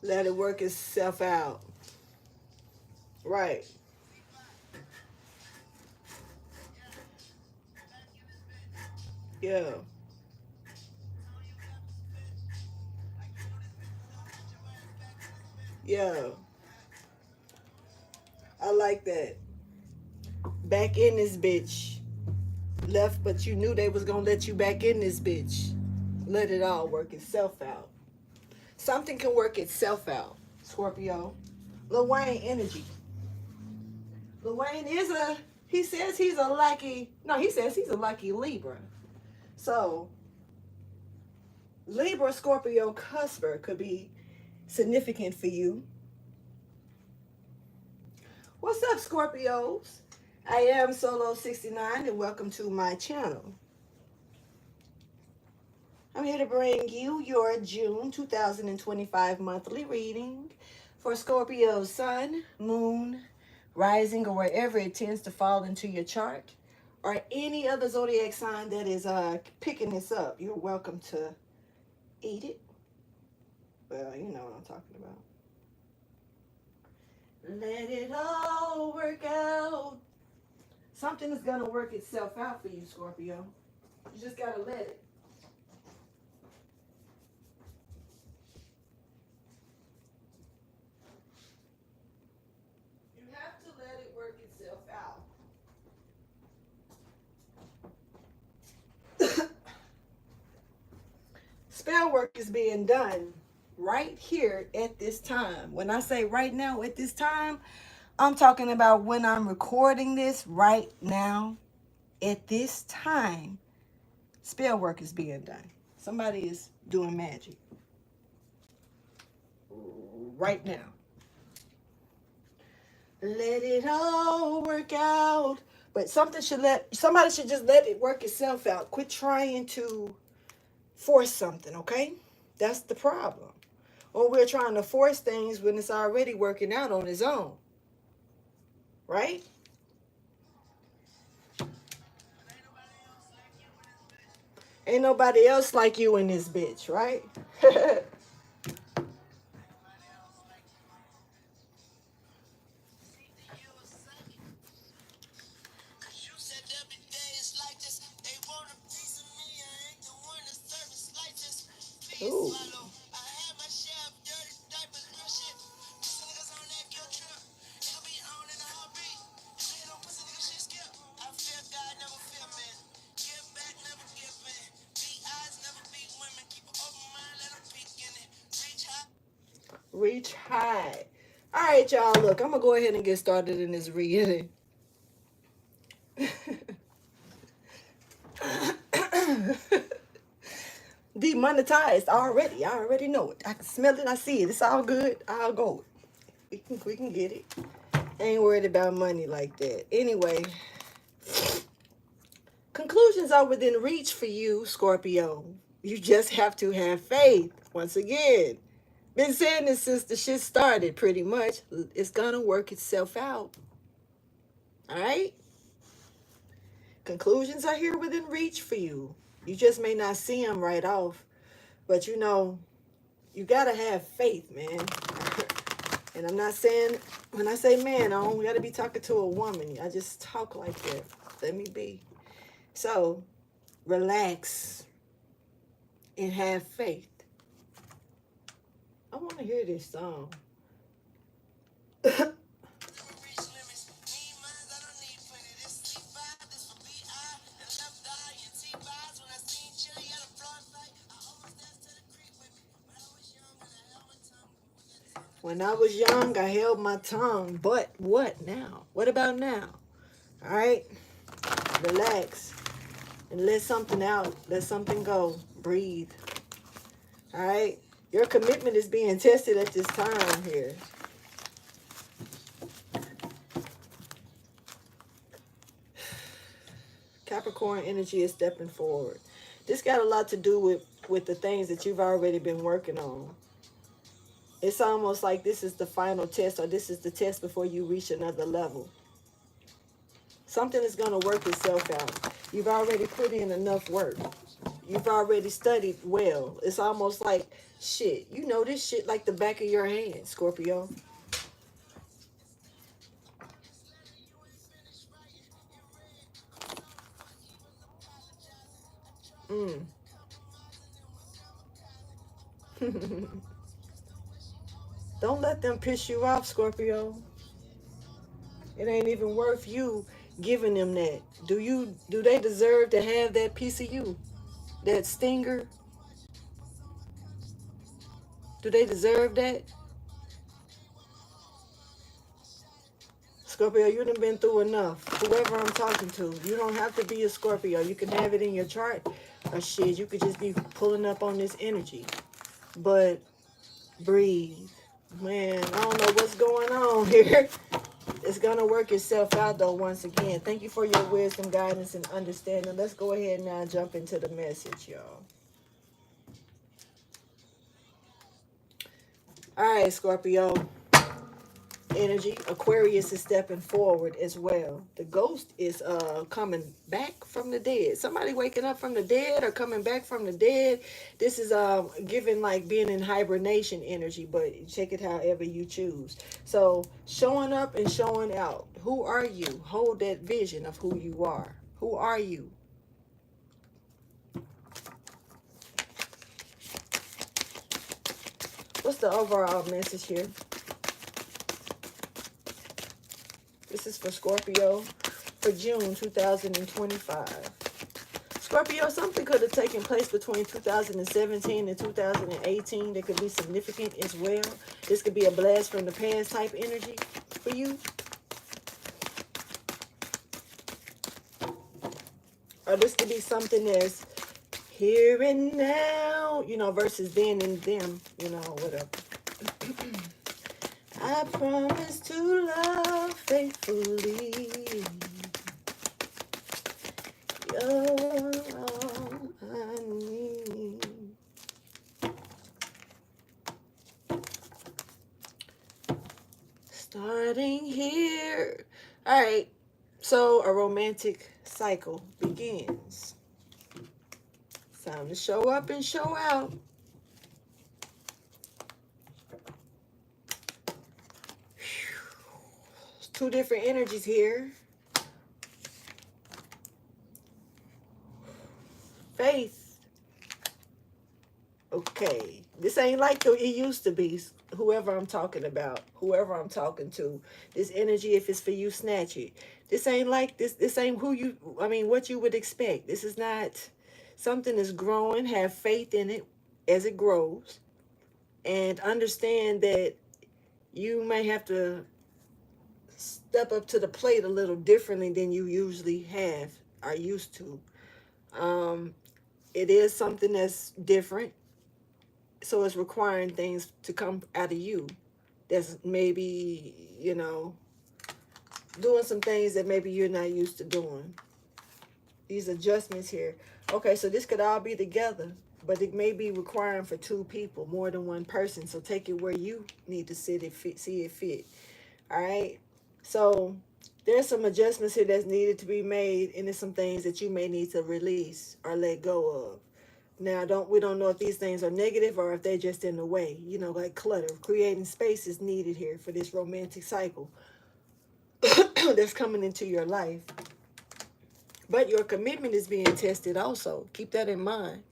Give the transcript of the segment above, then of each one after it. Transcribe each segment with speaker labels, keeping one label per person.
Speaker 1: Let it work itself out. Right. Yeah. Yeah. I like that. Back in this bitch. Left, but you knew they was gonna let you back in this bitch. Let it all work itself out. Something can work itself out, Scorpio. Lil Wayne energy. Lil Wayne is a, he says he's a lucky, no, he says he's a lucky Libra. So, Libra Scorpio cusper could be significant for you. What's up, Scorpios? I am Solo 69 and welcome to my channel. I'm here to bring you your June 2025 monthly reading for Scorpio sun, moon, rising, or wherever it tends to fall into your chart, or any other zodiac sign that is picking this up. You're welcome to eat it. Well, you know what I'm talking about. Let it all work out. Something is going to work itself out for you, Scorpio. You just got to let it. You have to let it work itself out. Spell work is being done right here at this time. When I say right now at this time, I'm talking about when I'm recording this right now at this time. Spell work is being done. Somebody is doing magic right now. Let it all work out. But somebody should just let it work itself out. Quit trying to force something, okay? That's the problem. Or we're trying to force things when it's already working out on its own. Right? Ain't nobody else like you in this bitch, right? Ooh. Reach high. All right, y'all. Look, I'm going to go ahead and get started in this reading. Demonetized already. I already know it. I can smell it. I see it. It's all good. I'll go. We can get it. Ain't worried about money like that. Anyway, conclusions are within reach for you, Scorpio. You just have to have faith. Once again, been saying this since the shit started, pretty much. It's gonna work itself out. All right? Conclusions are here within reach for you. You just may not see them right off, but you know, you gotta have faith, man. And I'm not saying, when I say man, I don't gotta be talking to a woman. I just talk like that. Let me be. So, relax and have faith. I want to hear this song. When I was young, I held my tongue. But what now? What about now? All right? Relax and let something out. Let something go. Breathe. All right? Your commitment is being tested at this time here. Capricorn energy is stepping forward. This got a lot to do with the things that you've already been working on. It's almost like this is the final test, or this is the test before you reach another level. Something is going to work itself out. You've already put in enough work. You've already studied well. It's almost like, shit, you know this shit like the back of your hand, Scorpio. Mm. Don't let them piss you off, Scorpio. It ain't even worth you giving them that. Do they deserve to have that piece of you? That stinger? Do they deserve that? Scorpio, you done been through enough. Whoever I'm talking to, you don't have to be a Scorpio. You can have it in your chart or shit. You could just be pulling up on this energy. But breathe. Man, I don't know what's going on here. It's going to work itself out, though, once again. Thank you for your wisdom, guidance, and understanding. Let's go ahead and now jump into the message, y'all. All right, Scorpio. Energy. Aquarius is stepping forward as well. The ghost is coming back from the dead. Somebody waking up from the dead or coming back from the dead. This is giving like being in hibernation energy, but check it however you choose. So showing up and showing out. Who are you? Hold that vision of who you are. Who are you? What's the overall message here? This is for Scorpio for June 2025. Scorpio, something could have taken place between 2017 and 2018 that could be significant as well. This could be a blast from the past type energy for you. Or this could be something that's here and now, you know, versus then and them, you know, whatever. I promise to love faithfully. You're all I need. Starting here. All right. So a romantic cycle begins. It's time to show up and show out. Two different energies here. Faith. Okay. This ain't like it used to be. Whoever I'm talking about, whoever I'm talking to, this energy, if it's for you, snatch it. This ain't like this. This ain't what you would expect. This is not something that's growing. Have faith in it as it grows. And understand that you may have to step up to the plate a little differently than you usually are used to. It is something that's different, so it's requiring things to come out of you that's maybe, you know, doing some things that maybe you're not used to doing. These adjustments here. Okay, so this could all be together, but it may be requiring for two people, more than one person. So take it where you need to see it fit. All right. So there's some adjustments here that's needed to be made, and there's some things that you may need to release or let go of. Now, we don't know if these things are negative or if they're just in the way. You know, like clutter. Creating space is needed here for this romantic cycle that's coming into your life. But your commitment is being tested also. Keep that in mind.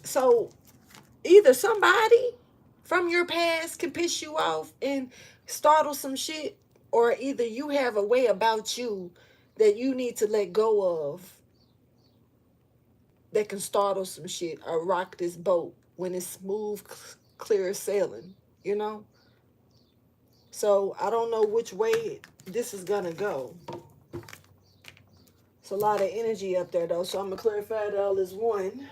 Speaker 1: So either somebody from your past can piss you off and startle some shit, or either you have a way about you that you need to let go of that can startle some shit or rock this boat when it's smooth, clear sailing, you know? So I don't know which way this is gonna go. It's a lot of energy up there though, so I'm gonna clarify it all as one.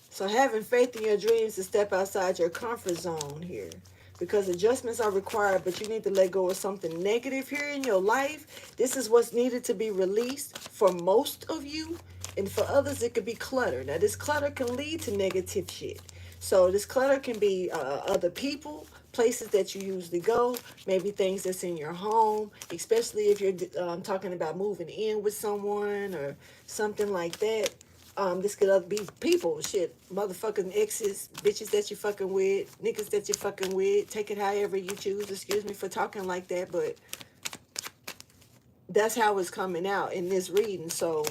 Speaker 1: So having faith in your dreams to step outside your comfort zone here, because adjustments are required, but you need to let go of something negative here in your life. This is what's needed to be released for most of you And for others, it could be clutter. Now, this clutter can lead to negative shit. So this clutter can be other people, places that you usually go, maybe things that's in your home, especially if you're talking about moving in with someone or something like that. This could be people, shit, motherfucking exes, bitches that you fucking with, niggas that you fucking with. Take it however you choose. Excuse me for talking like that, but that's how it's coming out in this reading. So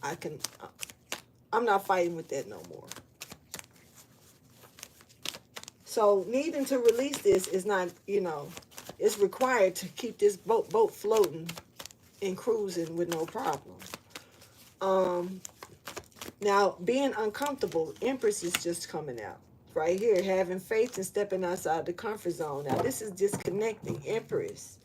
Speaker 1: I'm not fighting with that no more. So needing to release this is not, it's required to keep this boat floating and cruising with no problem. Now, being uncomfortable, Empress is just coming out. Right here, having faith and stepping outside the comfort zone. Now, this is disconnecting, Empress.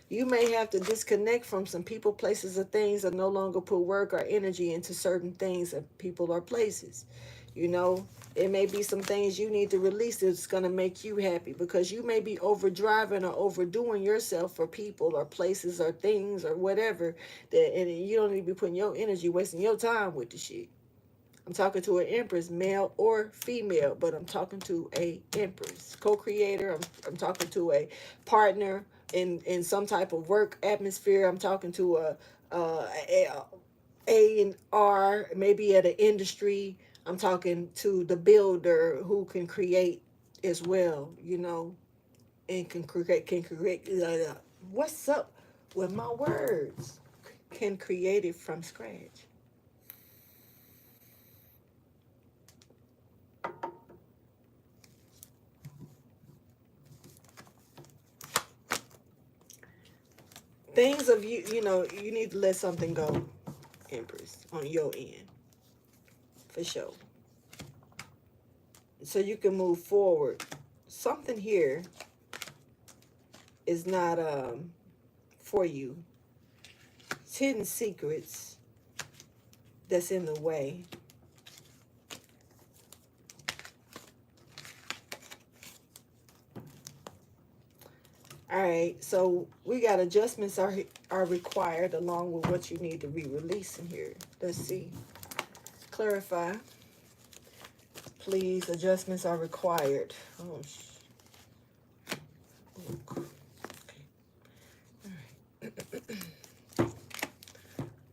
Speaker 1: You may have to disconnect from some people, places, or things, or no longer put work or energy into certain things, or people, or places. It may be some things you need to release that's going to make you happy, because you may be overdriving or overdoing yourself for people or places or things or whatever, and you don't need to be putting your energy, wasting your time with the shit. I'm talking to an Empress, male or female, but I'm talking to a Empress, co-creator. I'm talking to a partner in some type of work atmosphere. I'm talking to a and R, maybe at an industry. I'm talking to the builder who can create as well, and can create. What's up with my words? Can create it from scratch. Things of you need to let something go, Empress, on your end, for sure. So you can move forward. Something here is not for you. It's hidden secrets that's in the way. All right, so we got adjustments are required along with what you need to be releasing here. Let's see. Clarify. Please, adjustments are required. Oh, okay. All right.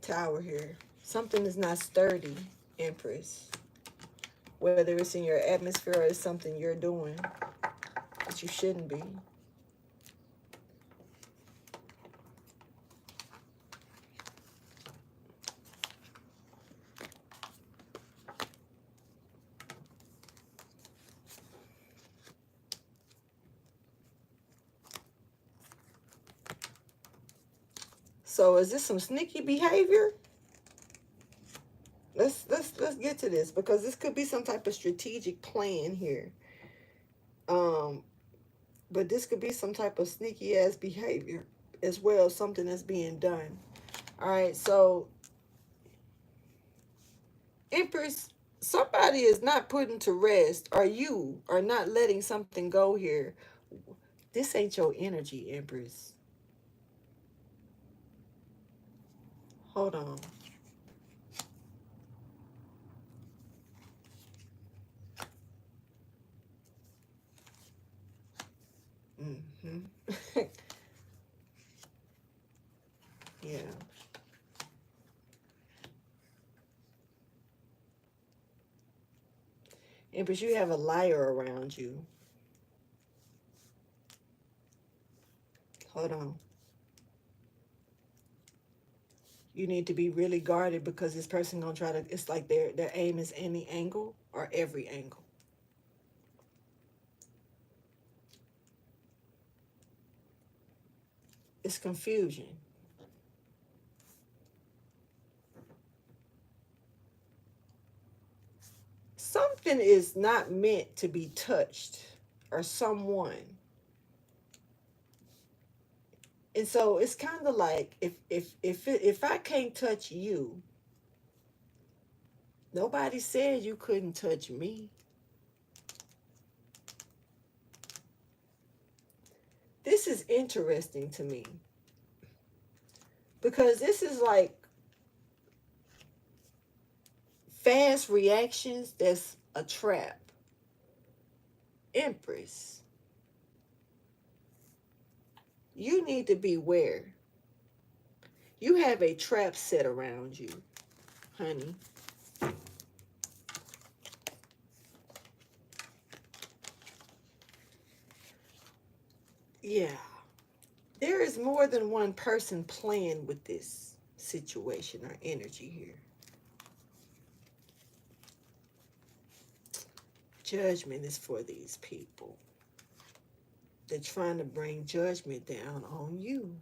Speaker 1: Tower here. Something is not sturdy, Empress. Whether it's in your atmosphere or it's something you're doing that you shouldn't be. So is this some sneaky behavior? Let's get to this, because this could be some type of strategic plan here. But this could be some type of sneaky ass behavior as well, something that's being done. All right, so Empress, somebody is not putting to rest, or you are not letting something go here. This ain't your energy, Empress. Hold on. Mm-hmm. Yeah. Empress, you have a liar around you. Hold on. You need to be really guarded, because this person gonna try to, it's like their aim is any angle or every angle. It's confusion. Something is not meant to be touched, or someone. And so it's kind of like, if I can't touch you, nobody said you couldn't touch me. This is interesting to me, because this is like fast reactions, that's a trap. Empress, you need to beware. You have a trap set around you, honey. Yeah. There is more than one person playing with this situation or energy here. Judgment is for these people. They're trying to bring judgment down on you.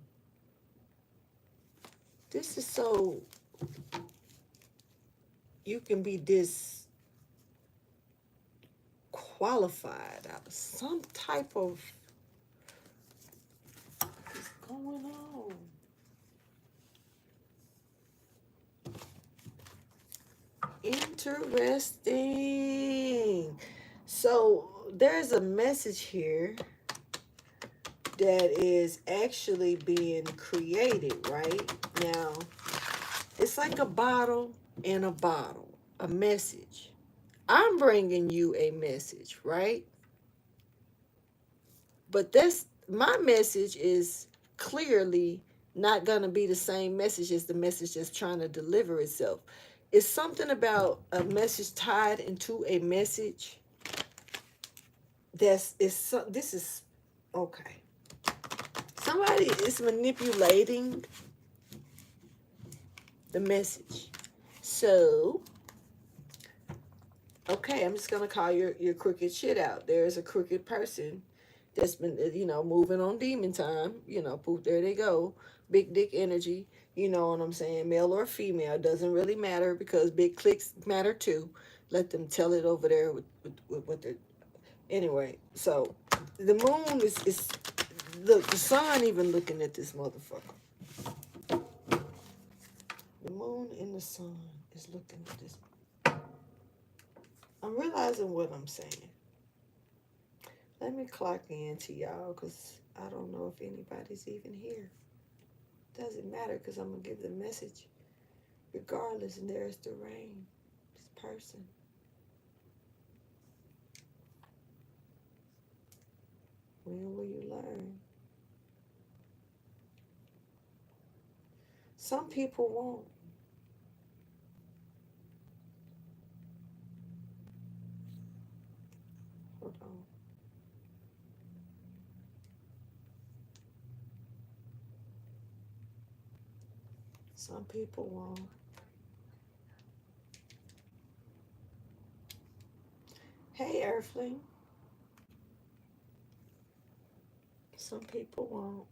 Speaker 1: This is so you can be disqualified out of some type of what's going on. Interesting. So there's a message here that is actually being created right now. It's like a bottle and a bottle, a message. I'm bringing you a message, right? But that's my message is clearly not going to be the same message as the message that's trying to deliver itself. It's something about a message tied into a message this is okay. Somebody is manipulating the message. So, okay, I'm just gonna call your crooked shit out. There's a crooked person that's been, moving on demon time. Poof, there they go. Big dick energy. You know what I'm saying? Male or female, doesn't really matter because big clicks matter too. Let them tell it over there with what they're. Anyway, so the moon is look, the sun even looking at this motherfucker. The moon and the sun is looking at this. I'm realizing what I'm saying. Let me clock in to y'all because I don't know if anybody's even here. Doesn't matter because I'm going to give the message regardless. And there's the rain. This person. When will you learn? Some people won't. Hold on. Some people won't. Hey, Earthling. Some people won't.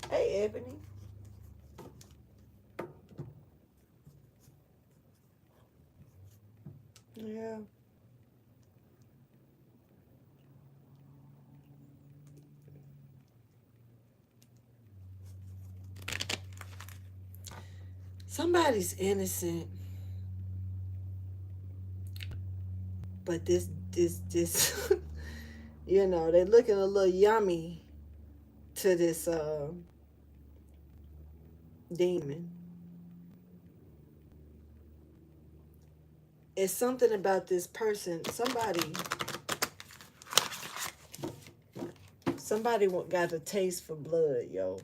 Speaker 1: Hey, Ebony. Yeah. Somebody's innocent, but this, they're looking a little yummy to this demon. It's something about this person. Somebody got a taste for blood, yo.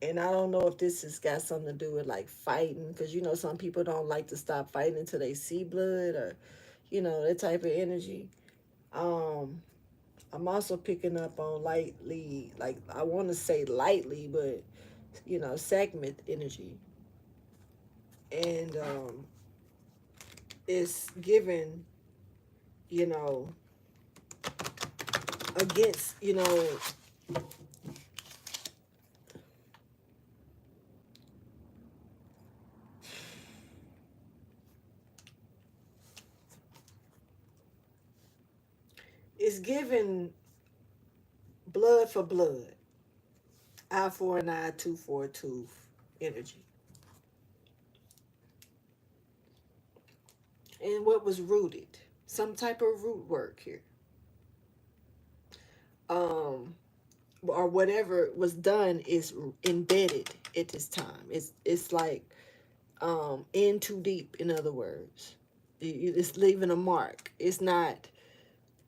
Speaker 1: And I don't know if this has got something to do with like fighting, because some people don't like to stop fighting until they see blood, or that type of energy. I'm also picking up on lightly, like I want to say lightly, but segment energy, and it's given, you know, against, it's given blood for blood, eye for an eye, tooth for a tooth energy. And what was rooted? Some type of root work here. or whatever was done is embedded at this time. It's like in too deep. In other words, it's leaving a mark. It's not.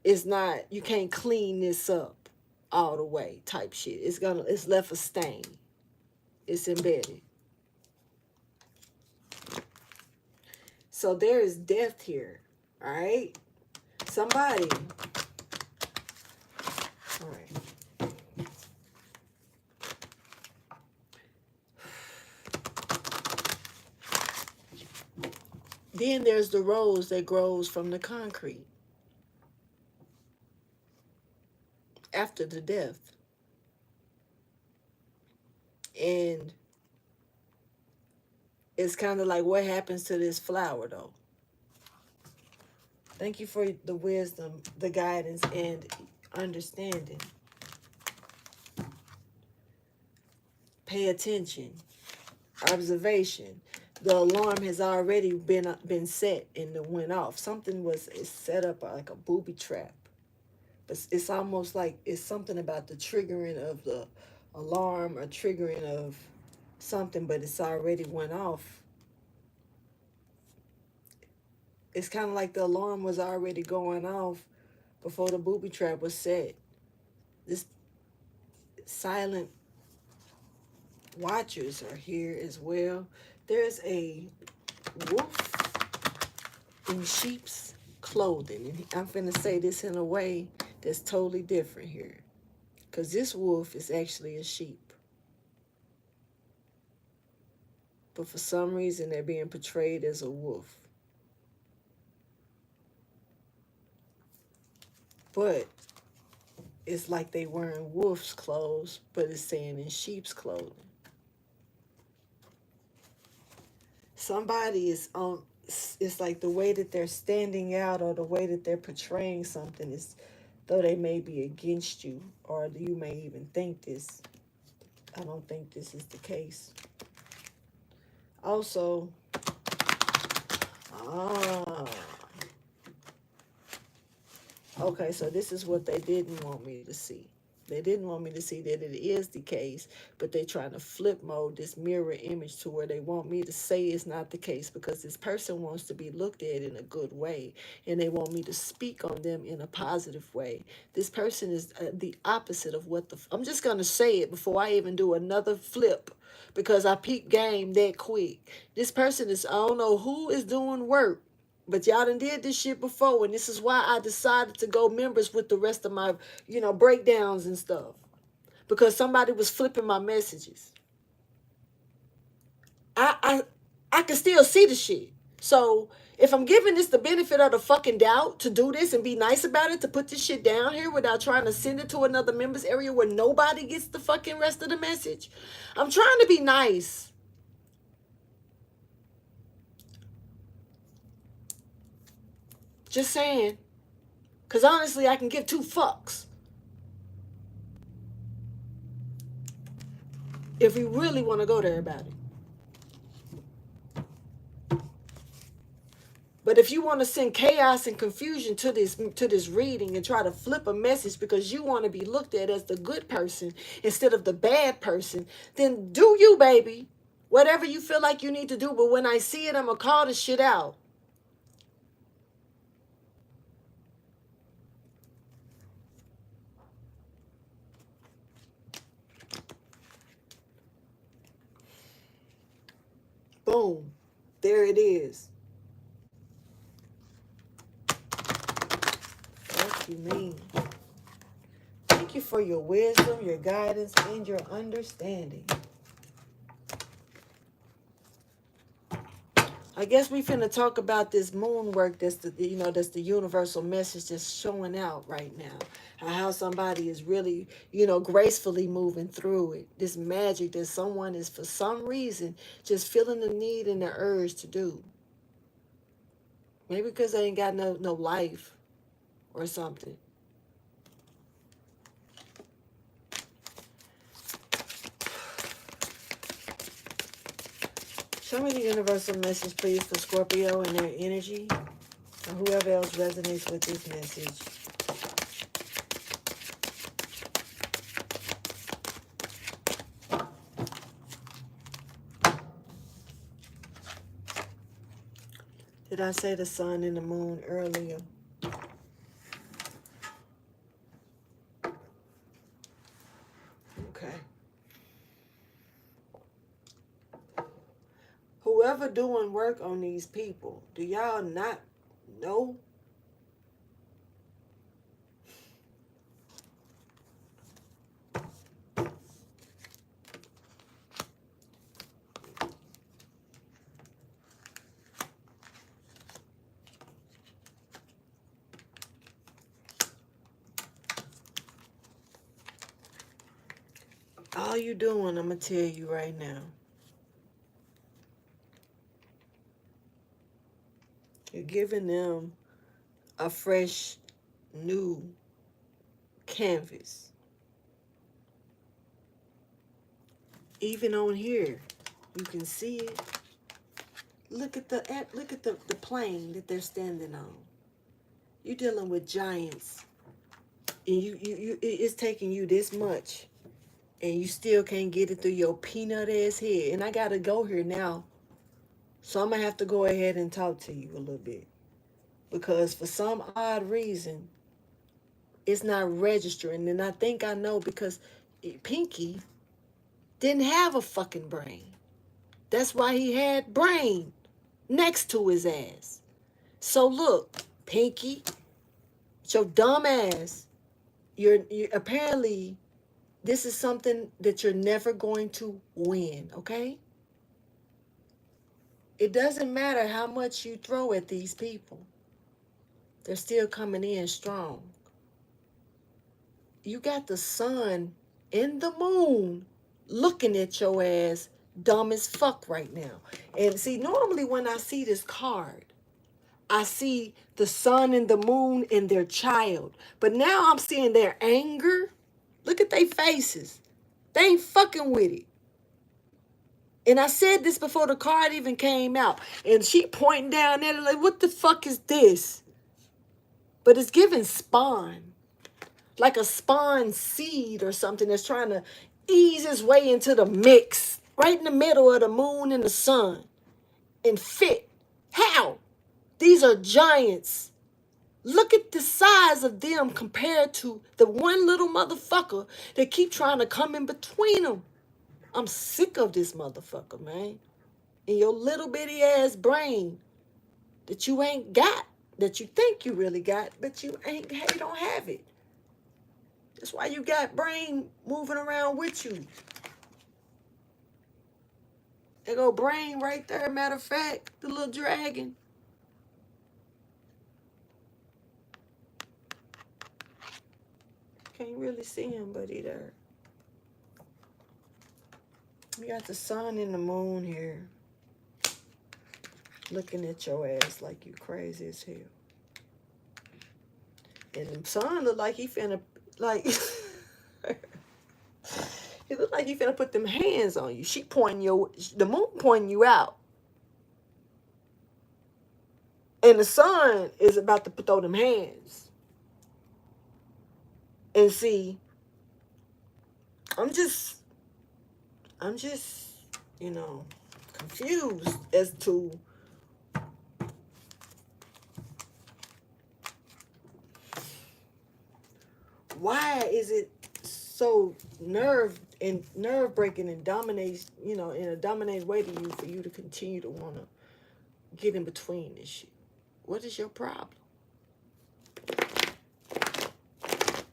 Speaker 1: You can't clean this up all the way. Type shit. It's left a stain. It's embedded. So there is death here. All right. Somebody. All right. Then there's the rose that grows from the concrete after the death. And it's kind of like, what happens to this flower, though? Thank you for the wisdom, the guidance, and understanding. Pay attention. Observation. The alarm has already been set and it went off. Something was set up like a booby trap. But it's almost like it's something about the triggering of the alarm or triggering of something, but it's already went off. It's kind of like the alarm was already going off before the booby trap was set. This silent watchers are here as well. There's a wolf in sheep's clothing. And I'm finna say this in a way that's totally different here. Because this wolf is actually a sheep. But for some reason, they're being portrayed as a wolf. But it's like they wearing wolf's clothes, but it's saying in sheep's clothing. Somebody is on, it's like the way that they're standing out or the way that they're portraying something is, though they may be against you, or you may even think this. I don't think this is the case. Also, okay, so this is what they didn't want me to see. They didn't want me to see that it is the case, but they're trying to flip mode this mirror image to where they want me to say it's not the case because this person wants to be looked at in a good way, and they want me to speak on them in a positive way. This person is the opposite of what I'm just going to say it before I even do another flip because I peep game that quick. This person is, I don't know who is doing work, but y'all done did this shit before, and this is why I decided to go members with the rest of my, breakdowns and stuff. Because somebody was flipping my messages. I can still see the shit. So if I'm giving this the benefit of the fucking doubt to do this and be nice about it, to put this shit down here without trying to send it to another members area where nobody gets the fucking rest of the message, I'm trying to be nice. Just saying. Because honestly, I can give two fucks. If we really want to go there about it. But if you want to send chaos and confusion to this reading and try to flip a message because you want to be looked at as the good person instead of the bad person, then do you, baby. Whatever you feel like you need to do. But when I see it, I'm going to call the shit out. Boom. There it is. What you mean? Thank you for your wisdom, your guidance, and your understanding. I guess we finna talk about this moon work that's the universal message that's showing out right now. How somebody is really, gracefully moving through it. This magic that someone is, for some reason, just feeling the need and the urge to do. Maybe because they ain't got no life or something. Show me the universal message, please, for Scorpio and their energy. Or whoever else resonates with this message. Did I say the sun and the moon earlier? Okay. Whoever doing work on these people, do y'all not know? All you doing, I'm going to tell you right now. You're giving them a fresh, new canvas. Even on here, you can see it. Look at the plane that they're standing on. You're dealing with giants, and it's taking you this much, and you still can't get it through your peanut ass head. And I gotta go here now, so I'm gonna have to go ahead and talk to you a little bit, because for some odd reason, it's not registering. And I think I know, because Pinky didn't have a fucking brain. That's why he had brain next to his ass. So look, Pinky, your dumb ass, you're apparently, this is something that you're never going to win, okay? It doesn't matter how much you throw at these people. They're still coming in strong. You got the sun and the moon looking at your ass dumb as fuck right now. And see, normally when I see this card, I see the sun and the moon and their child. But now I'm seeing their anger. Look at their faces. They ain't fucking with it. And I said this before the card even came out. And she pointing down at it like, what the fuck is this? But it's giving spawn. Like a spawn seed or something that's trying to ease its way into the mix. Right in the middle of the moon and the sun. And fit. How? These are giants. Look at the size of them compared to the one little motherfucker that keep trying to come in between them. I'm sick of this motherfucker, man. And your little bitty ass brain that you ain't got, that you think you really got, but you don't have it. That's why you got brain moving around with you. There go brain right there, matter of fact, the little dragon. Can't really see him, but he there. We got the sun and the moon here. Looking at your ass like you crazy as hell. And the sun look like he finna, like, it look like he finna put them hands on you. She pointing the moon pointing you out. And the sun is about to throw them hands. And see, I'm just, confused as to why is it so nerve-breaking and dominates, in a dominating way to you, for you to continue to want to get in between this shit. What is your problem?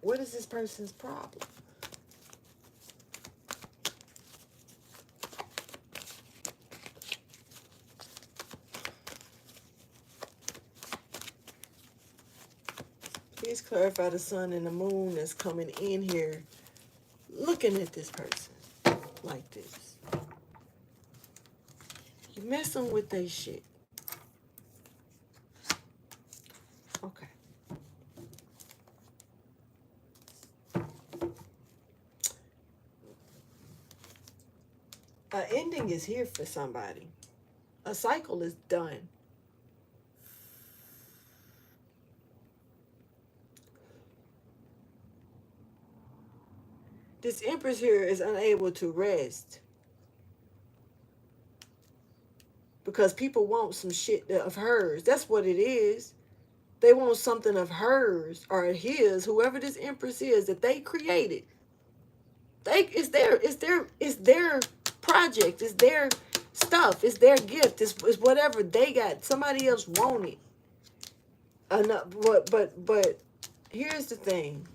Speaker 1: What is this person's problem? Please clarify the sun and the moon that's coming in here looking at this person like this. You messing with their shit. Okay. An ending is here for somebody. A cycle is done. This Empress here is unable to rest. because people want some shit of hers. That's what it is. They want something of hers or his, whoever this empress is that they created. It's their project. It's their stuff. It's their gift. It's whatever they got. Somebody else want it. Enough, but here's the thing.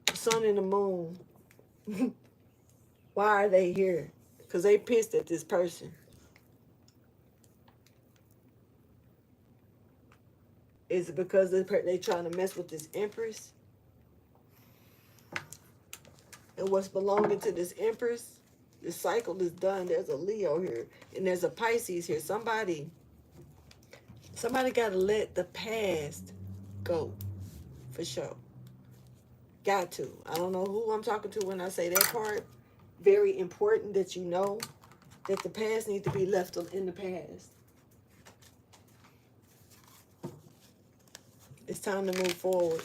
Speaker 1: The sun and the moon. Why are they here? Because they pissed at this person. Is it because they trying to mess with this empress? And what's belonging to this empress? The cycle is done. There's a Leo here. And there's a Pisces here. Somebody got to let the past go. For sure. Got to. I don't know who I'm talking to when I say that part. Very important that you know that the past needs to be left in the past. It's time to move forward.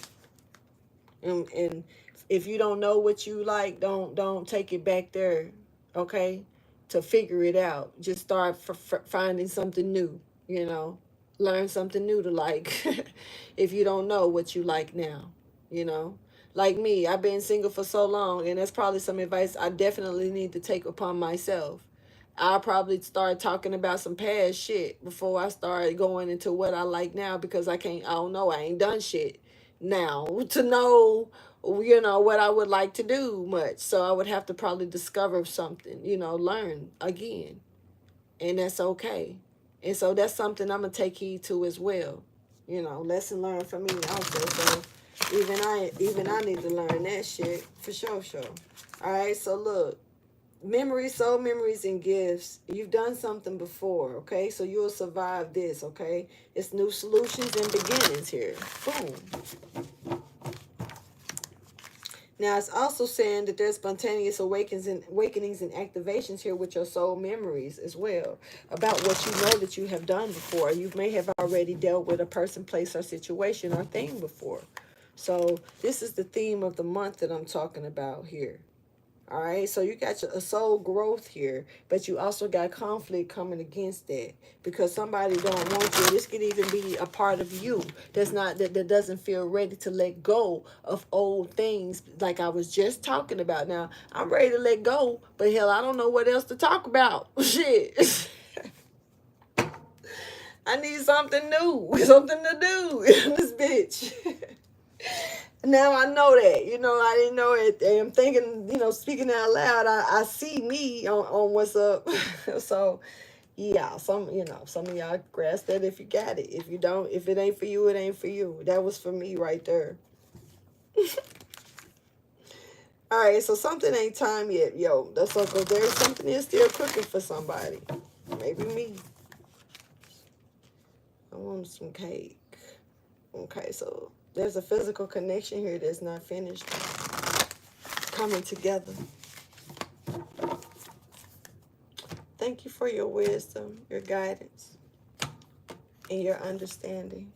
Speaker 1: And if you don't know what you like, don't take it back there, okay? To figure it out. Just start finding something new, you know? Learn something new to like if you don't know what you like now, you know? Like me, I've been single for so long, and that's probably some advice I definitely need to take upon myself. I'll probably start talking about some past shit before I start going into what I like now, because I don't know, I ain't done shit now to know, you know, what I would like to do much. So I would have to probably discover something, you know, learn again. And that's okay. And so that's something I'm going to take heed to as well. You know, lesson learned from me also. So even I need to learn that shit for sure. All right, so look. Memories, soul memories, and gifts. You've done something before, okay? So you'll survive this, okay? It's new solutions and beginnings here. Boom. Now, it's also saying that there's spontaneous awakenings and activations here with your soul memories as well, about what you know that you have done before. You may have already dealt with a person, place, or situation or thing before. So this is the theme of the month that I'm talking about here. All right, so you got a soul growth here, but you also got conflict coming against that, because somebody don't want you. This could even be a part of you that doesn't feel ready to let go of old things, like I was just talking about. Now I'm ready to let go, but hell, I don't know what else to talk about. Shit. I need something new, something to do in this bitch. Now I know that, you know, I didn't know it. And I'm thinking, you know, speaking out loud, I see me on what's up. So, yeah, some of y'all grasp that if you got it. If you don't, if it ain't for you, it ain't for you. That was for me right there. All right, so something ain't time yet, yo. That's okay. There's something is still cooking for somebody. Maybe me. I want some cake. Okay, so there's a physical connection here that's not finished. Coming together. Thank you for your wisdom, your guidance, and your understanding.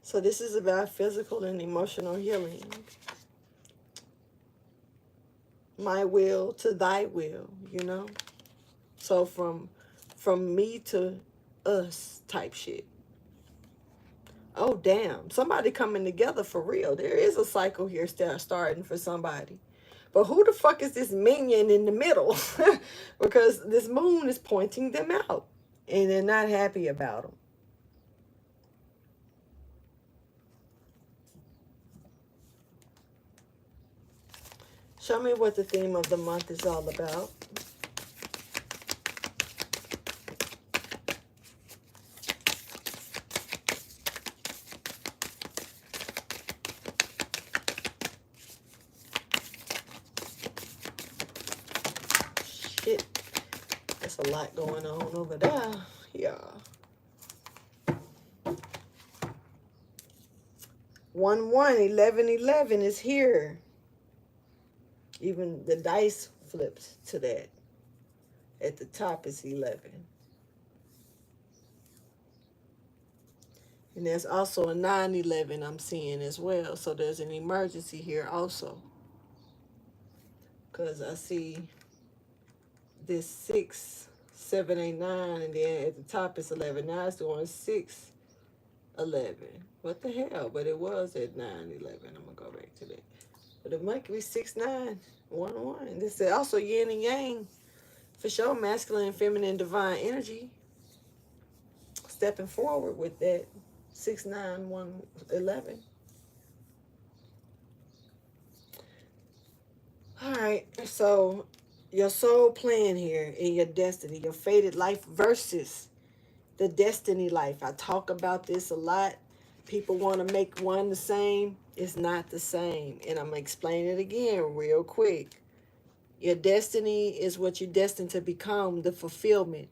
Speaker 1: So this is about physical and emotional healing. My will to thy will, you know? So from me to us type shit. Oh, damn. Somebody coming together for real. There is a cycle here starting for somebody. But who the fuck is this minion in the middle? Because this moon is pointing them out. And they're not happy about them. Show me what the theme of the month is all about. Shit. There's a lot going on over there. Yeah. 1111 is here. Even the dice flips to that. At the top is 11. And there's also a 9/11 I'm seeing as well. So there's an emergency here also. Because I see this 6, 7, 8, 9, and then at the top it's 11. Now it's doing 6, 11. What the hell? But it was at 9/11. I'm gonna go back to that. But it might be 6, 9, 1, 1. This is also yin and yang for sure. Masculine and feminine divine energy stepping forward with that 6, 9, 1, 11. All right, so your soul plan here in your destiny, your fated life versus the destiny life. I talk about this a lot. People want to make one the same. It's not the same. And I'm going to explain it again real quick. Your destiny is what you're destined to become, the fulfillment.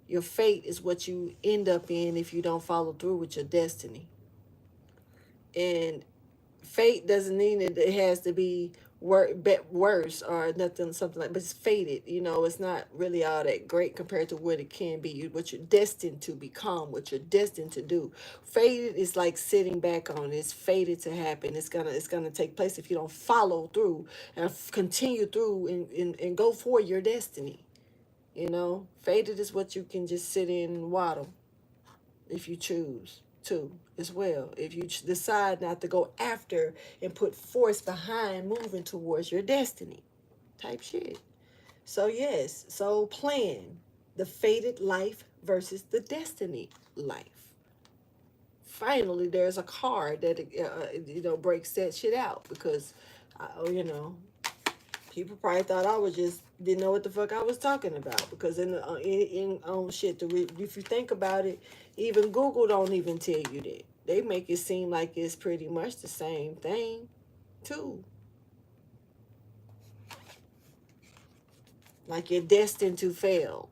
Speaker 1: Your fate is what you end up in if you don't follow through with your destiny. And fate doesn't mean that it has to be worse or nothing, something like, but it's fated. It's not really all that great compared to what it can be, what you're destined to become, what you're destined to do. Fated is like sitting back on it. It's fated to happen. It's gonna take place if you don't follow through and continue through and go for your destiny. Fated is what you can just sit in and waddle if you choose to as well. If you decide not to go after and put force behind moving towards your destiny type shit. So yes, so plan the fated life versus the destiny life. Finally, there's a card that breaks that shit out because people probably thought I was just didn't know what the fuck I was talking about because in on shit if you think about it, even Google don't even tell you that. They make it seem like it's pretty much the same thing, too. Like you're destined to fail,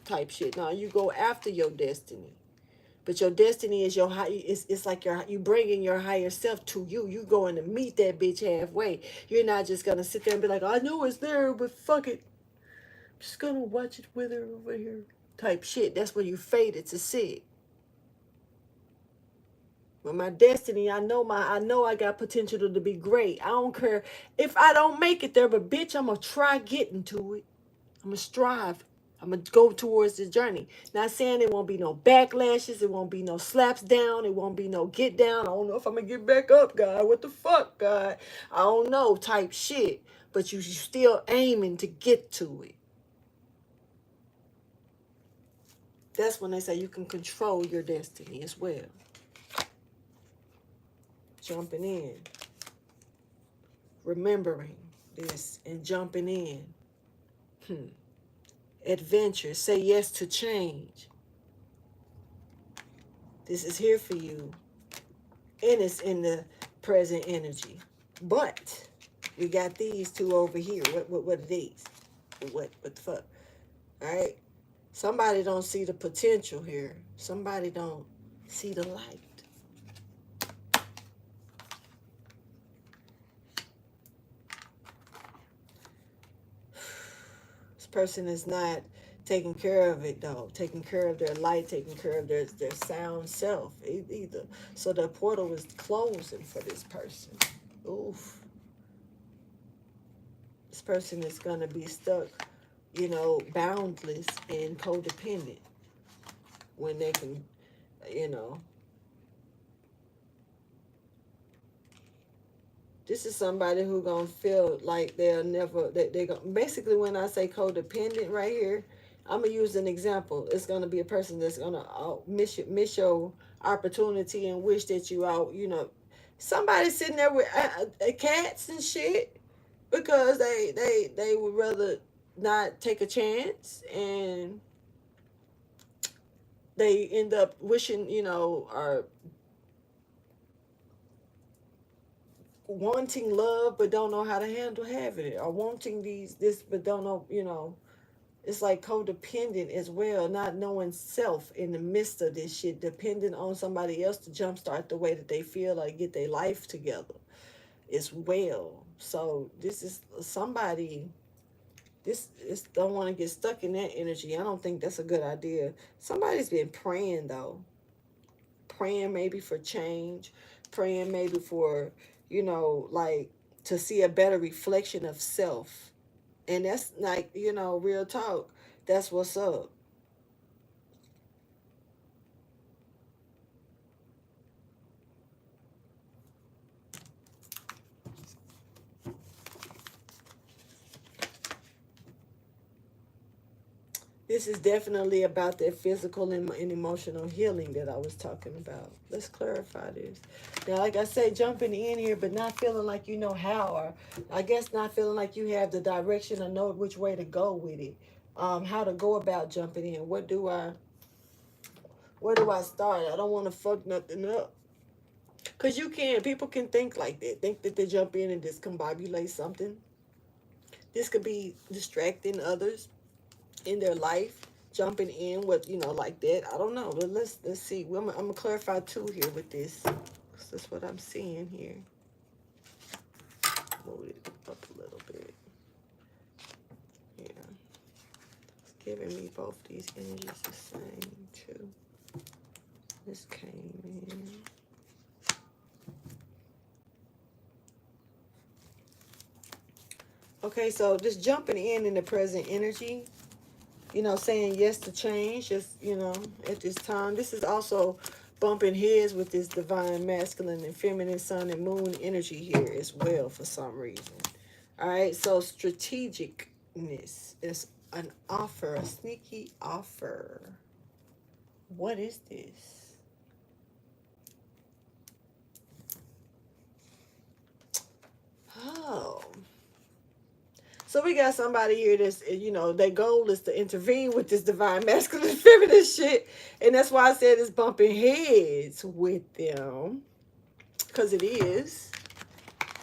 Speaker 1: type shit. No, you go after your destiny. But your destiny is your high. It's like you bringing your higher self to you. You going to meet that bitch halfway. You're not just gonna sit there and be like, I know it's there, but fuck it, I'm just gonna watch it wither over here. Type shit. That's where you fated to sit. But my destiny, I know I got potential to be great. I don't care if I don't make it there, but bitch, I'm gonna try getting to it. I'm gonna strive. I'm gonna go towards this journey. Not saying it won't be no backlashes, it won't be no slaps down, it won't be no get down. I don't know if I'm gonna get back up, God. What the fuck, God? I don't know, type shit. But you still aiming to get to it. That's when they say you can control your destiny as well. Jumping in, remembering this, and jumping in. Adventure. Say yes to change. This is here for you. And it's in the present energy. But we got these two over here. What are these? What the fuck? Alright? Somebody don't see the potential here. Somebody don't see the light. This person is not taking care of it though, taking care of their light, taking care of their sound self either. So the portal is closing for this person. Oof. This person is gonna be stuck, boundless and codependent when they can, this is somebody who gonna feel like they'll never they gonna basically, when I say codependent right here, I'm gonna use an example. It's gonna be a person that's gonna miss your opportunity and wish that you out. Somebody sitting there with cats and shit because they would rather not take a chance, and they end up wishing, or wanting love but don't know how to handle having it, or wanting this but don't know. It's like codependent as well, not knowing self in the midst of this shit, depending on somebody else to jumpstart the way that they feel, like get their life together as well. So this is somebody, this is don't want to get stuck in that energy. I don't think that's a good idea. Somebody's been praying though, praying maybe for change, praying maybe for, you know, like to see a better reflection of self. And that's like, you know, real talk. That's what's up. This is definitely about that physical and emotional healing that I was talking about. Let's clarify this. Now, like I say, jumping in here, but not feeling like you know how, or I guess not feeling like you have the direction or know which way to go with it. How to go about jumping in. Where do I start? I don't want to fuck nothing up. Because you can, people can think like that. Think that they jump in and discombobulate something. This could be distracting others in their life, jumping in with, you know, like that. I don't know, but let's see. I'm gonna clarify too here with this. That's what I'm seeing here. Move it up a little bit. Yeah, it's giving me both these energies the same too. This came in. Okay, so just jumping in the present energy, you know, saying yes to change, just, you know, at this time. This is also bumping heads with this divine masculine and feminine sun and moon energy here as well for some reason. All right, so strategicness is an offer, a sneaky offer. What is this? Oh. So we got somebody here that's, you know, their goal is to intervene with this divine masculine and feminine shit. And that's why I said it's bumping heads with them. Because it is.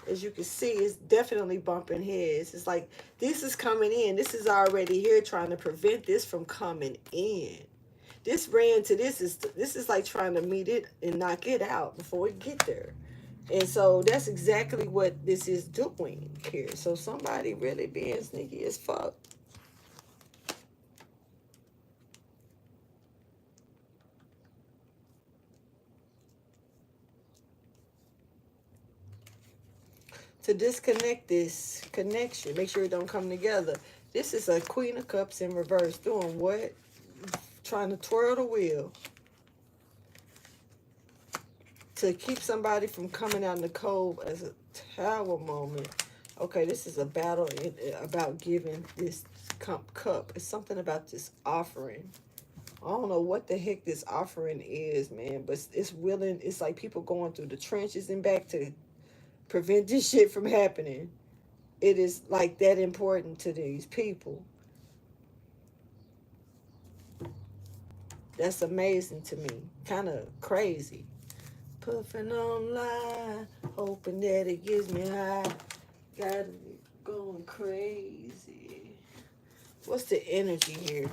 Speaker 1: As you can see, it's definitely bumping heads. It's like this is coming in. This is already here trying to prevent this from coming in. This ran to this is like trying to meet it and knock it out before it get there. And so that's exactly what this is doing here. So somebody really being sneaky as fuck. To disconnect this connection, make sure it don't come together. This is a Queen of Cups in reverse. Doing what? Trying to twirl the wheel. To keep somebody from coming out in the cold as a tower moment. Okay, this is a battle about giving this cup. It's something about this offering. I don't know what the heck this offering is, man, but it's willing. It's like people going through the trenches and back to prevent this shit from happening. It is like that important to these people. That's amazing to me. Kind of crazy. Puffing on line, hoping that it gets me high. Got me going crazy. What's the energy here?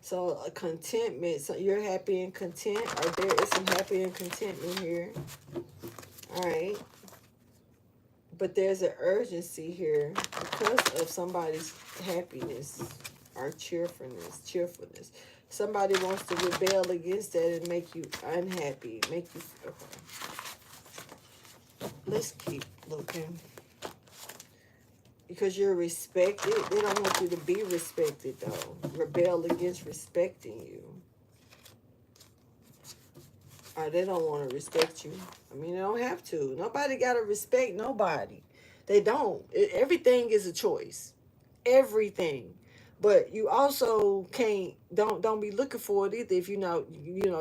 Speaker 1: So a contentment. So you're happy and content. Or there is some happy and contentment here. All right. But there's an urgency here because of somebody's happiness or cheerfulness. Somebody wants to rebel against that and make you unhappy, make you. Okay. Let's keep looking. Because you're respected. They don't want you to be respected, though. Rebel against respecting you. Or they don't want to respect you. I mean, they don't have to. Nobody got to respect nobody. They don't. Everything is a choice. Everything. But you also can't, don't be looking for it either if you're not,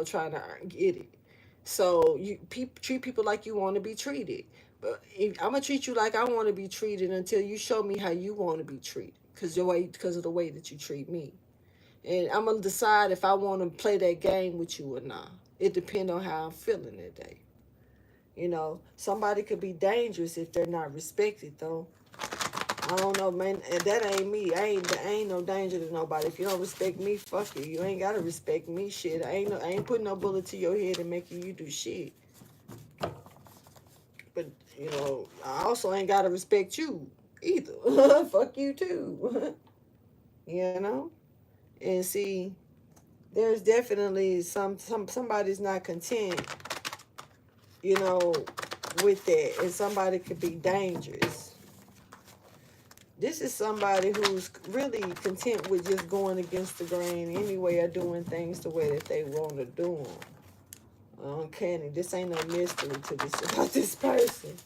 Speaker 1: trying to get it. So you treat people like you want to be treated. But I'm going to treat you like I want to be treated until you show me how you want to be treated. Because of the way that you treat me. And I'm going to decide if I want to play that game with you or not. It depends on how I'm feeling that day. You know, somebody could be dangerous if they're not respected, though. I don't know, man. That ain't me. I ain't no danger to nobody. If you don't respect me, fuck you. You ain't gotta respect me, shit. I ain't putting no bullet to your head and making you do shit. But I also ain't gotta respect you either. Fuck you too. You know. And see, There's definitely somebody's not content, you know, with that, and somebody could be dangerous. This is somebody who's really content with just going against the grain anyway, or doing things the way that they want to do them. Uncanny. This ain't no mystery to this about this person.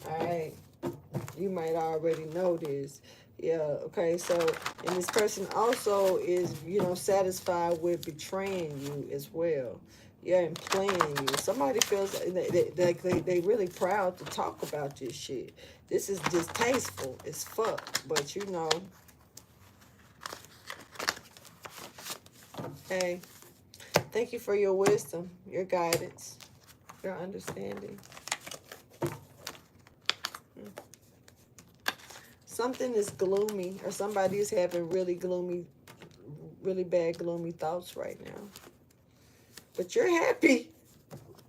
Speaker 1: All right, you might already know this. Yeah. Okay. So, and this person also is, you know, satisfied with betraying you as well. Yeah, and playing you. Somebody feels like they really proud to talk about this shit. This is distasteful as fuck. But you know, hey, thank you for your wisdom, your guidance, your understanding. Something is gloomy, or somebody is having really gloomy, really bad gloomy thoughts right now. But you're happy.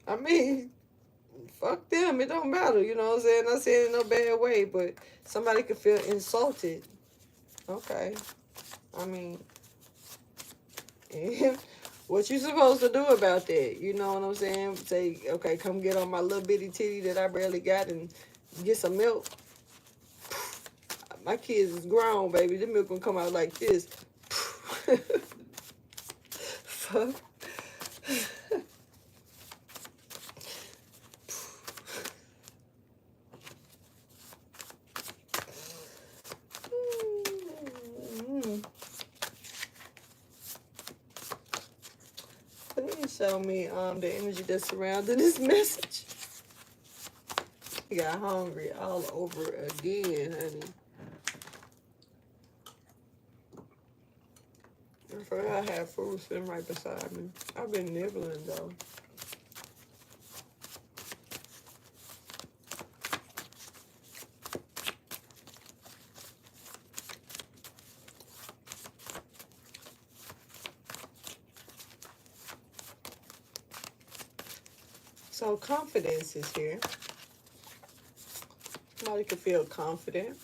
Speaker 1: I mean, fuck them. It don't matter. You know what I'm saying? Not saying it in no bad way, but somebody could feel insulted. Okay. I mean, what you supposed to do about that? You know what I'm saying? Say, okay, come get on my little bitty titty that I barely got and get some milk. My kids is grown, baby. The milk gonna come out like this. Fuck. Please show me the energy that's surrounding this message. I got hungry all over again, honey. I forgot I had food sitting right beside me. I've been nibbling though. So confidence is here. Somebody can feel confident.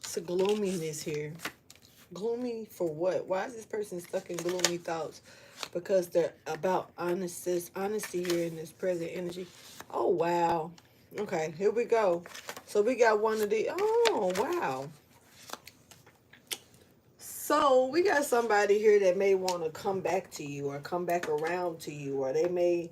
Speaker 1: It's a gloominess here. Gloomy for what? Why is this person stuck in gloomy thoughts? Because they're about honesty here in this present energy. Oh, wow. Okay, here we go. So we got one of the, oh, wow. So we got somebody here that may want to come back to you, or come back around to you, or they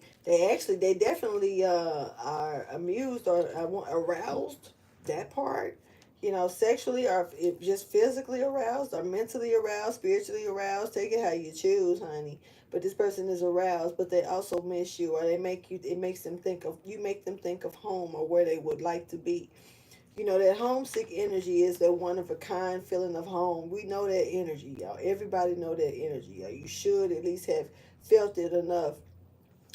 Speaker 1: definitely are amused, or aroused, that part, you know, sexually, or if just physically aroused, or mentally aroused, spiritually aroused. Take it how you choose, honey. But this person is aroused, but they also miss you, or it makes them think of, you make them think of home, or where they would like to be. You know, that homesick energy is that one of a kind feeling of home. We know that energy, y'all. Everybody know that energy. Y'all. You should at least have felt it enough.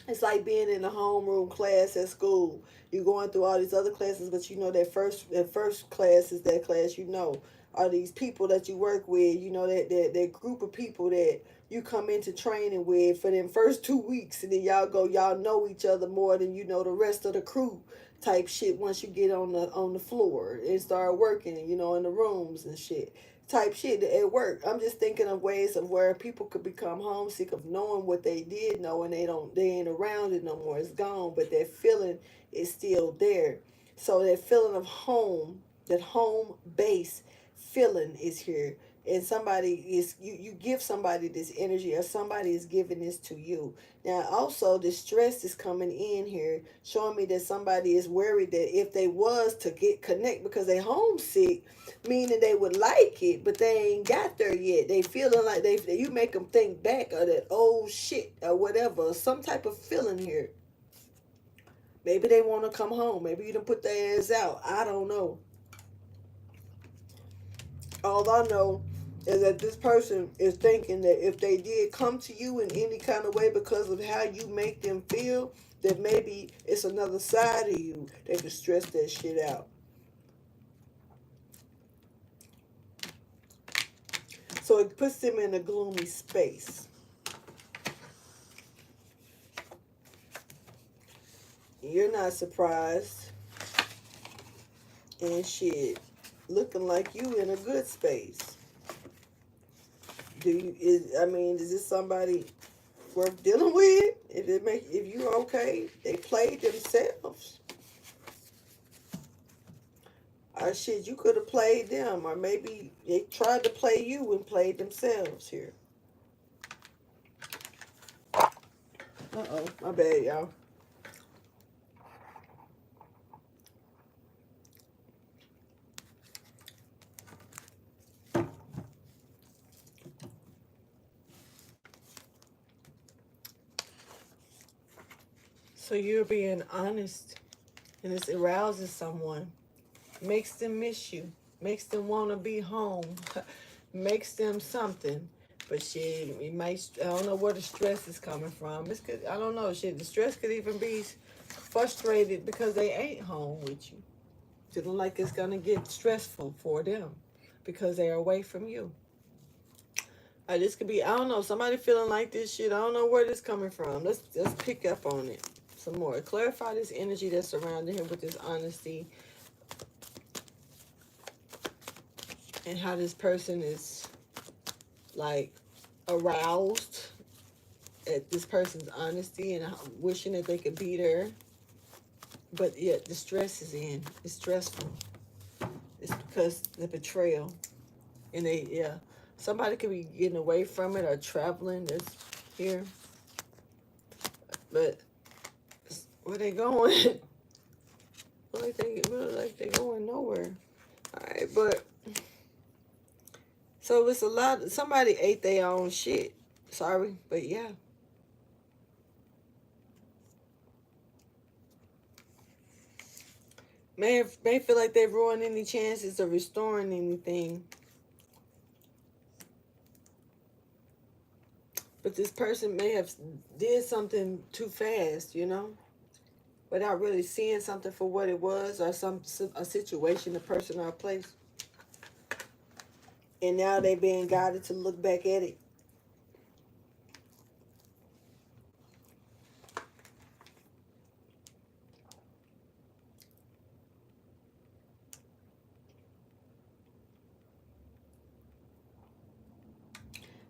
Speaker 1: It's like being in a homeroom class at school. You're going through all these other classes, but you know that first class is that class, you know, are these people that you work with. You know, that group of people that you come into training with for them first 2 weeks, and then y'all know each other more than you know the rest of the crew, type shit. Once you get on the floor and start working, you know, in the rooms and shit, type shit at work. I'm just thinking of ways of where people could become homesick of knowing what they did know, and they ain't around it no more. It's gone, but that feeling is still there. So that feeling of home, that home base feeling is here. And somebody is, you give somebody this energy, or somebody is giving this to you. Now also the stress is coming in here, showing me that somebody is worried that if they was to get connect, because they homesick, meaning they would like it, but they ain't got there yet. They feeling like you make them think back of that old shit or whatever, some type of feeling here. Maybe they want to come home. Maybe you done put their ass out. I don't know. All I know is that this person is thinking that if they did come to you in any kind of way because of how you make them feel, that maybe it's another side of you that can stress that shit out. So it puts them in a gloomy space. You're not surprised. and shit, looking like you in a good space. Is this somebody worth dealing with? If you okay, they played themselves. Shit, you could have played them, or maybe they tried to play you and played themselves here. Uh-oh, my bad, y'all. So you're being honest, and it arouses someone, makes them miss you, makes them want to be home, makes them something. But shit, I don't know where the stress is coming from. I don't know, shit, the stress could even be frustrated because they ain't home with you. Feeling like it's gonna get stressful for them because they're away from you. This could be, I don't know, somebody feeling like this shit. I don't know where this coming from. Let's pick up on it some more. Clarify this energy that's surrounding him with this honesty, and how this person is like aroused at this person's honesty and wishing that they could be there. But yet the stress is in. It's stressful. It's because the betrayal. And somebody could be getting away from it or traveling this here. But where they going? like they going nowhere. Alright, but so it's a lot. Somebody ate their own shit. Sorry, but yeah. May feel like they've ruined any chances of restoring anything. But this person may have did something too fast, without really seeing something for what it was, or a situation, a person, or a place. And now they being guided to look back at it.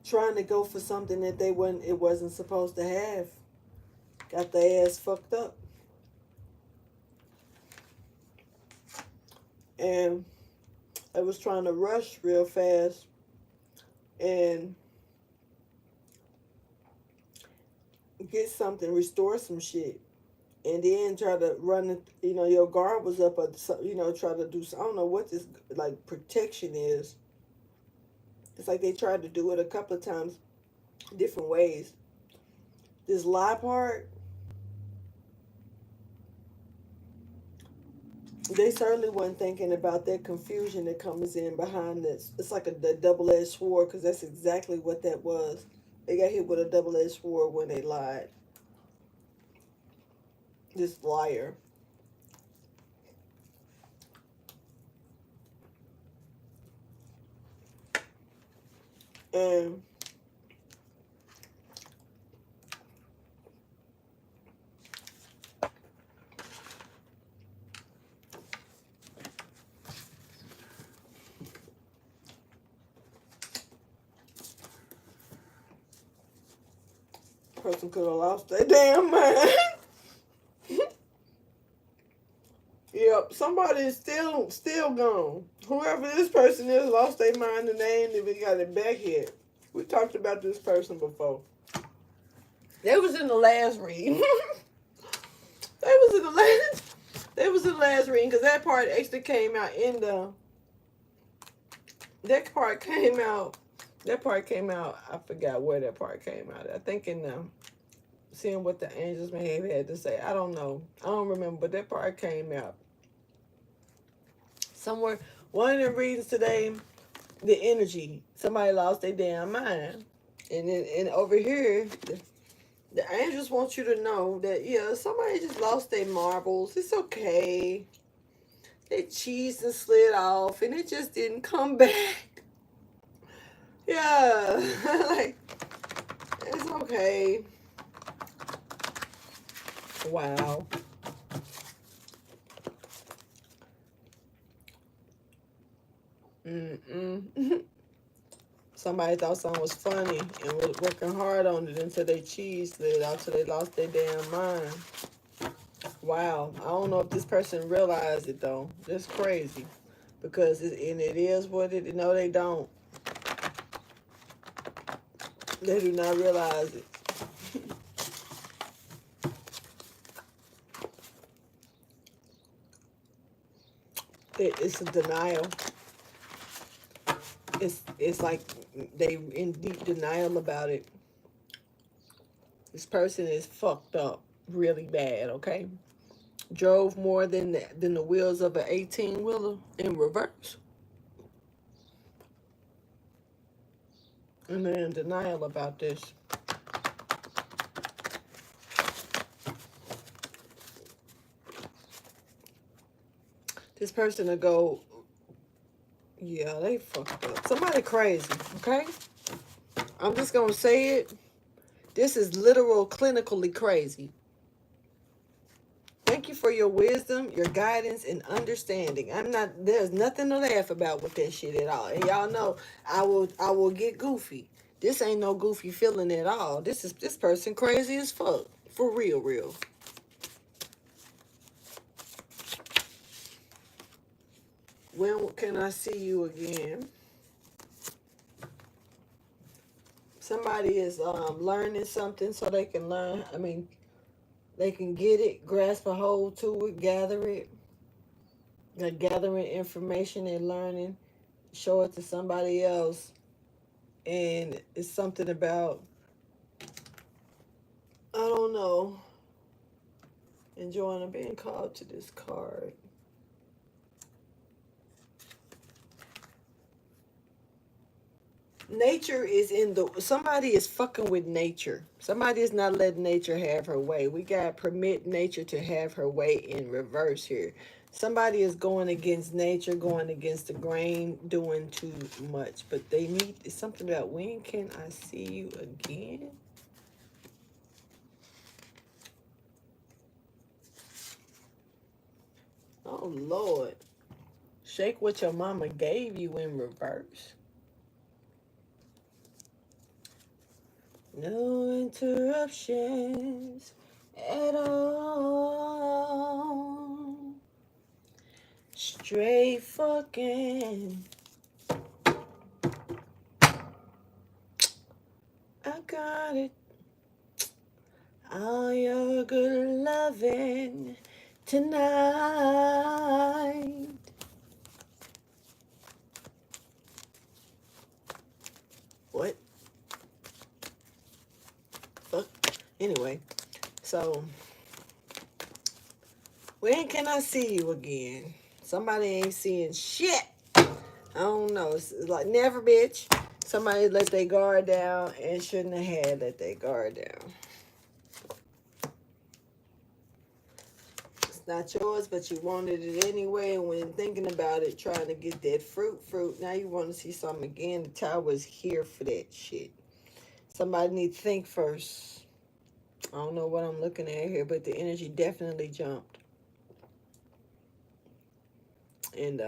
Speaker 1: Trying to go for something that it wasn't supposed to have. Got their ass fucked up. And I was trying to rush real fast and get something, restore some shit. And then try to run it, your guard was up, try to do, I don't know what this, like, protection is. It's like they tried to do it a couple of times, different ways. This lie part, they certainly weren't thinking about that confusion that comes in behind this. It's like a double-edged sword, because that's exactly what that was. They got hit with a double-edged sword when they lied. This liar. And person could have lost their damn mind. Yep, somebody is still gone. Whoever this person is lost their mind and they ain't even got it back yet. We talked about this person before. They was in the last reading. They was in the last reading, because that part actually came out that part came out, I forgot where that part came out. I think in seeing what the angels may have had to say. I don't know. I don't remember, but that part came out. Somewhere, one of the readings today, the energy. Somebody lost their damn mind. And over here, the angels want you to know that, somebody just lost their marbles. It's okay. They cheesed and slid off, and it just didn't come back. Yeah, like, it's okay. Wow. Mm-mm. Somebody thought something was funny and was working hard on it until they cheese slid out till they lost their damn mind. Wow. I don't know if this person realized it though. That's crazy. Because it is what it. No, they don't. They do not realize it. It's a denial. It's like they in deep denial about it. This person is fucked up really bad. Okay, drove more than the wheels of an 18-wheeler in reverse, and they're in denial about this. This person will go, yeah, they fucked up. Somebody crazy. Okay, I'm just gonna say it. This is literal, clinically crazy. Thank you for your wisdom, your guidance, and understanding. There's nothing to laugh about with that shit at all. And y'all know I will get goofy. This ain't no goofy feeling at all. This person crazy as fuck. For real, real. When can I see you again? Somebody is learning something so they can learn. I mean, they can get it, grasp a hold to it, gather it. They're gathering information and learning, show it to somebody else. And it's something about, I don't know, enjoying being called to this card. Nature is somebody is fucking with nature. Somebody is not letting nature have her way. We got to permit nature to have her way in reverse here. Somebody is going against nature, going against the grain, doing too much. But they need, it's something about, when can I see you again? Oh, Lord. Shake what your mama gave you in reverse. No interruptions at all. Straight fucking. I got it. All your good loving tonight. What? Fuck. Anyway, so when can I see you again? Somebody ain't seeing shit. I don't know. It's like never, bitch. Somebody let their guard down and shouldn't have had let their guard down. It's not yours, but you wanted it anyway. And when thinking about it, trying to get that fruit, now you want to see something again. The tower is here for that shit. Somebody need to think first. I don't know what I'm looking at here, but the energy definitely jumped. And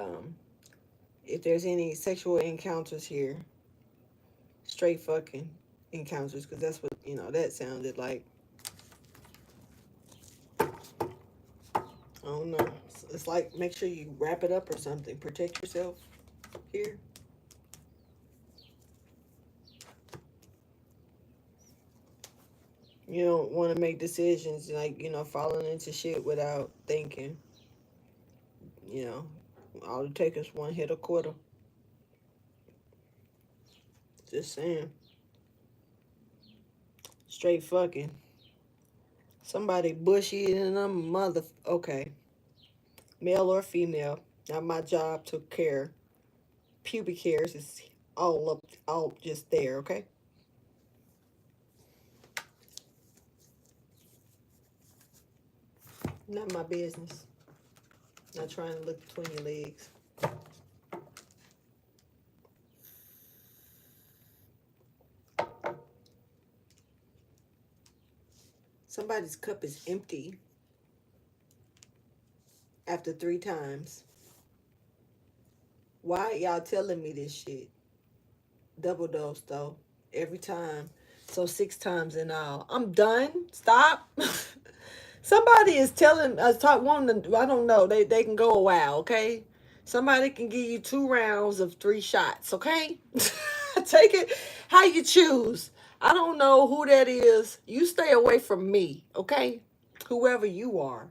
Speaker 1: if there's any sexual encounters here, straight fucking encounters, because that's what, that sounded like. I don't know. It's like, make sure you wrap it up or something. Protect yourself here. You don't want to make decisions like, falling into shit without thinking. All it takes is one hit or quarter. Just saying. Straight fucking. Somebody bushy and a mother. Okay. Male or female. Not my job to care. Pubic hairs is all just there, okay? Not my business. Not trying to look between your legs. Somebody's cup is empty after 3 times. Why y'all telling me this shit? Double dose though. Every time. So 6 times in all. I'm done. Stop. Somebody is telling us talk one. I don't know. They can go a while. Okay. Somebody can give you 2 rounds of 3 shots. Okay. Take it how you choose. I don't know who that is. You stay away from me. Okay. Whoever you are,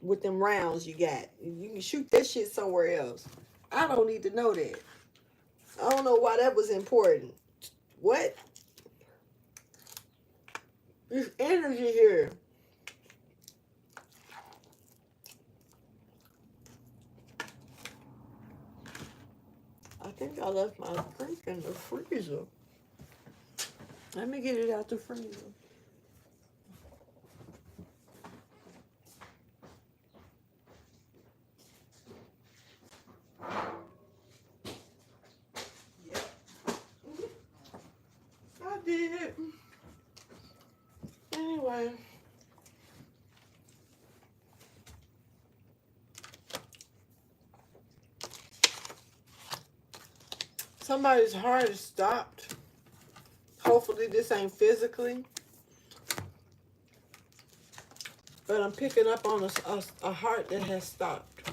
Speaker 1: with them rounds you got, you can shoot that shit somewhere else. I don't need to know that. I don't know why that was important. What? There's energy here. I think I left my drink in the freezer. Let me get it out the freezer. Yep. I did. Anyway. Somebody's heart is stopped. Hopefully this ain't physically. But I'm picking up on a heart that has stopped.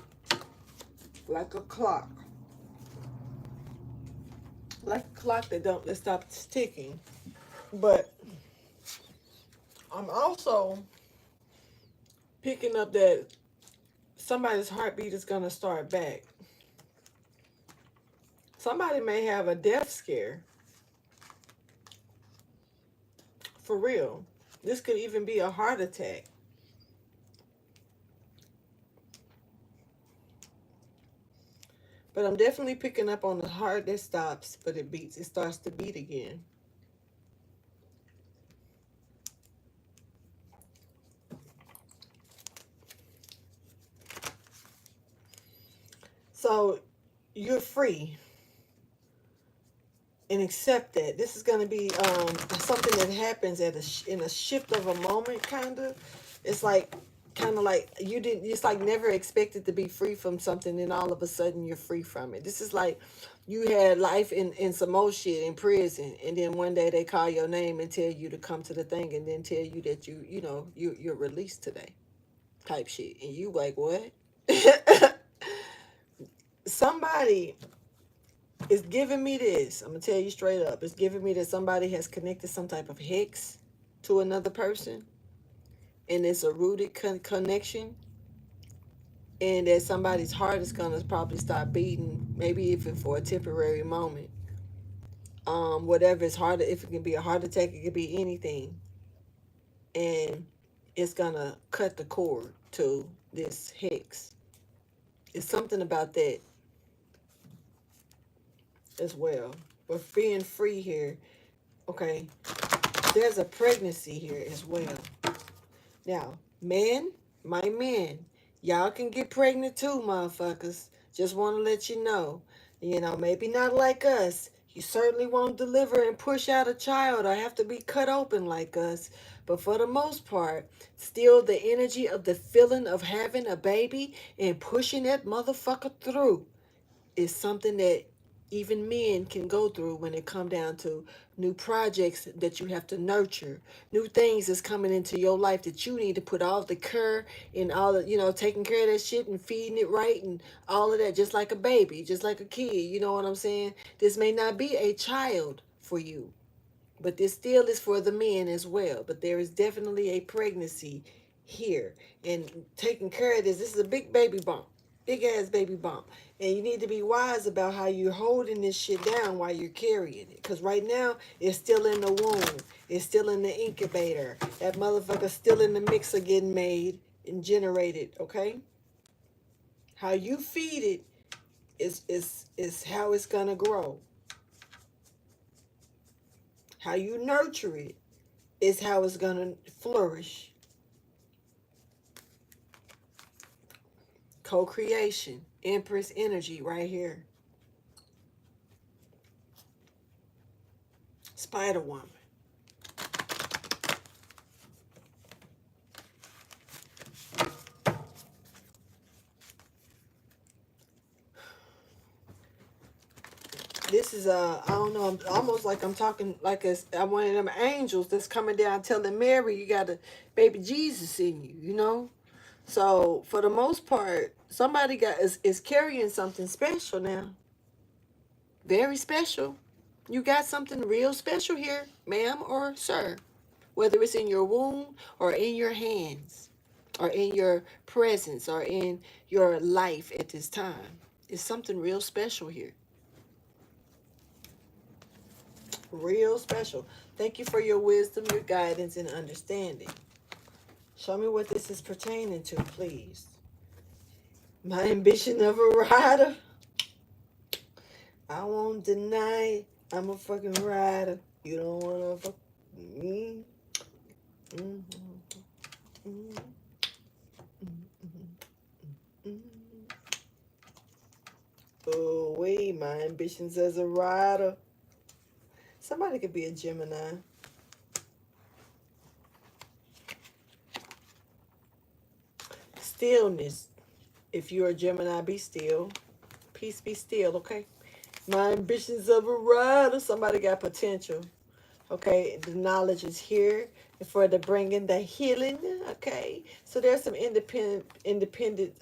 Speaker 1: Like a clock. Like a clock that stops ticking. But I'm also picking up that somebody's heartbeat is gonna start back. Somebody may have a death scare. For real. This could even be a heart attack. But I'm definitely picking up on the heart that stops, but it beats. It starts to beat again. So you're free. And accept that. This is going to be something that happens in a shift of a moment, kind of. It's like, kind of like you didn't, it's like never expected to be free from something, and all of a sudden you're free from it. This is like you had life in some old shit in prison, and then one day they call your name and tell you to come to the thing, and then tell you that you're released today, type shit. And you like, what? Somebody it's giving me this. I'm gonna tell you straight up. It's giving me that somebody has connected some type of hex to another person, and it's a rooted connection, and that somebody's heart is gonna probably stop beating, maybe even for a temporary moment. Whatever is hard, if it can be a heart attack, it could be anything, and it's gonna cut the cord to this hex. It's something about that as well. But being free here, okay. There's a pregnancy here as well. Now, men, my men, y'all can get pregnant too, motherfuckers. Just want to let you know. Maybe not like us. You certainly won't deliver and push out a child or have to be cut open like us. But for the most part, still the energy of the feeling of having a baby and pushing that motherfucker through is something that even men can go through when it come down to new projects that you have to nurture, new things that's coming into your life that you need to put all the care and all the, taking care of that shit and feeding it right and all of that, just like a baby, just like a kid. You know what I'm saying? This may not be a child for you, but this still is for the men as well. But there is definitely a pregnancy here, and taking care of this is a big baby bump, big ass baby bump, and you need to be wise about how you're holding this shit down while you're carrying it, because right now it's still in the womb, it's still in the incubator, that motherfucker's still in the mixer getting made and generated. Okay, how you feed it is how it's gonna grow. How you nurture it is how it's going to flourish. Co-creation, Empress energy right here. Spider Woman. This is I don't know, I'm almost like I'm talking like I'm one of them angels that's coming down telling Mary you got a baby Jesus in you, you know? So for the most part, somebody is carrying something special now. Very special. You got something real special here, ma'am or sir. Whether it's in your womb or in your hands or in your presence or in your life at this time. It's something real special here. Real special. Thank you for your wisdom, your guidance, and understanding. Show me what this is pertaining to, please. My ambition of a rider. I won't deny it. I'm a fucking rider. You don't wanna fuck me. Mm-hmm. Mm-hmm. Mm-hmm. Oh, wait, my ambitions as a rider. Somebody could be a Gemini. Stillness. If you're a Gemini, be still. Peace, be still, okay? My ambitions of a rider. Somebody got potential. Okay, the knowledge is here for the bringing the healing. Okay, so there's some independent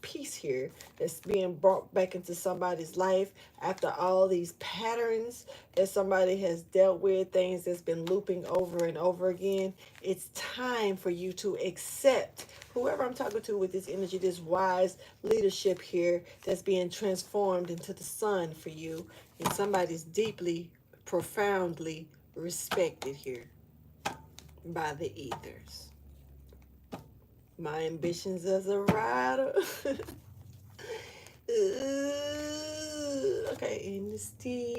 Speaker 1: peace here that's being brought back into somebody's life after all these patterns that somebody has dealt with, things that's been looping over and over again. It's time for you to accept whoever I'm talking to with this energy, this wise leadership here that's being transformed into the sun for you, and somebody's deeply, profoundly respected here by the ethers. My ambitions as a rider. Okay, in the still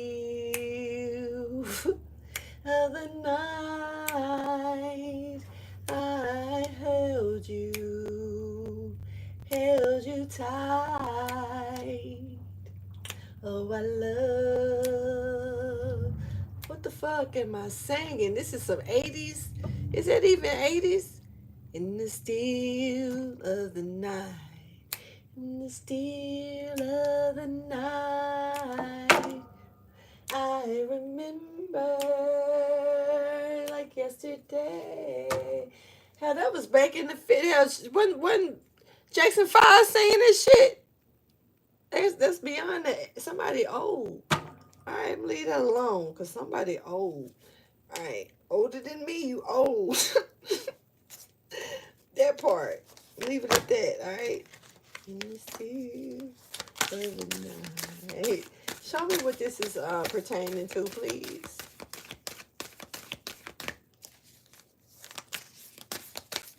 Speaker 1: of the night, I held you tight. Oh, I love. What the fuck am I singing? This is some 80s. Is that even 80s? In the still of the night. In the still of the night. I remember like yesterday. Hell, that was back in the fit house. When Jackson 5 singing this shit. That's beyond that. Somebody old. All right, leave that alone, because somebody old. All right, older than me, you old. That part. Leave it at that, all right? Let me see. Hey, show me what this is pertaining to, please.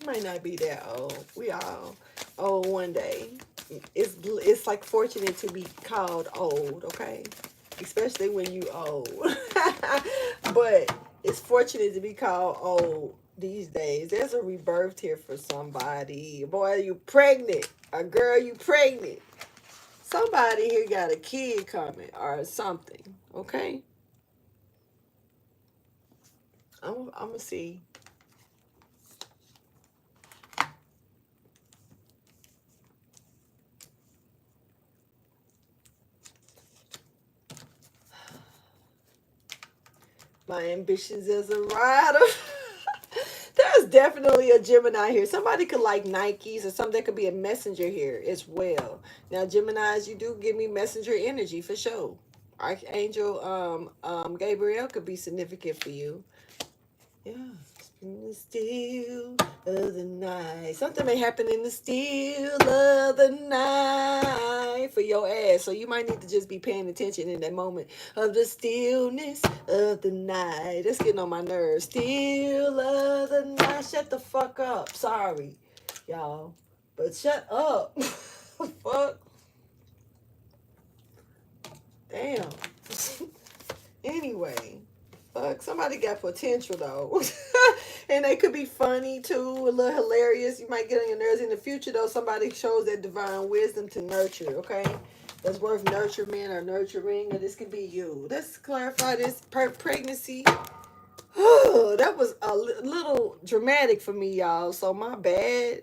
Speaker 1: Might not be that old. We all old one day. It's like fortunate to be called old, okay? Especially when you old. But it's fortunate to be called old these days. There's a rebirth here for somebody. Boy, you pregnant. A girl, you pregnant. Somebody here got a kid coming or something, okay? I'm gonna see. My ambitions as a rider. There's definitely a Gemini here. Somebody could like Nikes or something. That could be a messenger here as well. Now, Geminis, you do give me messenger energy for sure. Archangel Gabriel could be significant for you. Yeah. In the still of the night. Something may happen in the still of the night for your ass. So you might need to just be paying attention in that moment of the stillness of the night. That's getting on my nerves. Still of the night. Shut the fuck up. Sorry, y'all. But shut up. Fuck. Damn. Anyway. Fuck, somebody got potential though. And they could be funny too, a little hilarious. You might get on your nerves in the future though. Somebody shows that divine wisdom to nurture, okay? That's worth nurturement or nurturing, or this could be you. Let's clarify this pregnancy. That was a little dramatic for me, y'all. So my bad.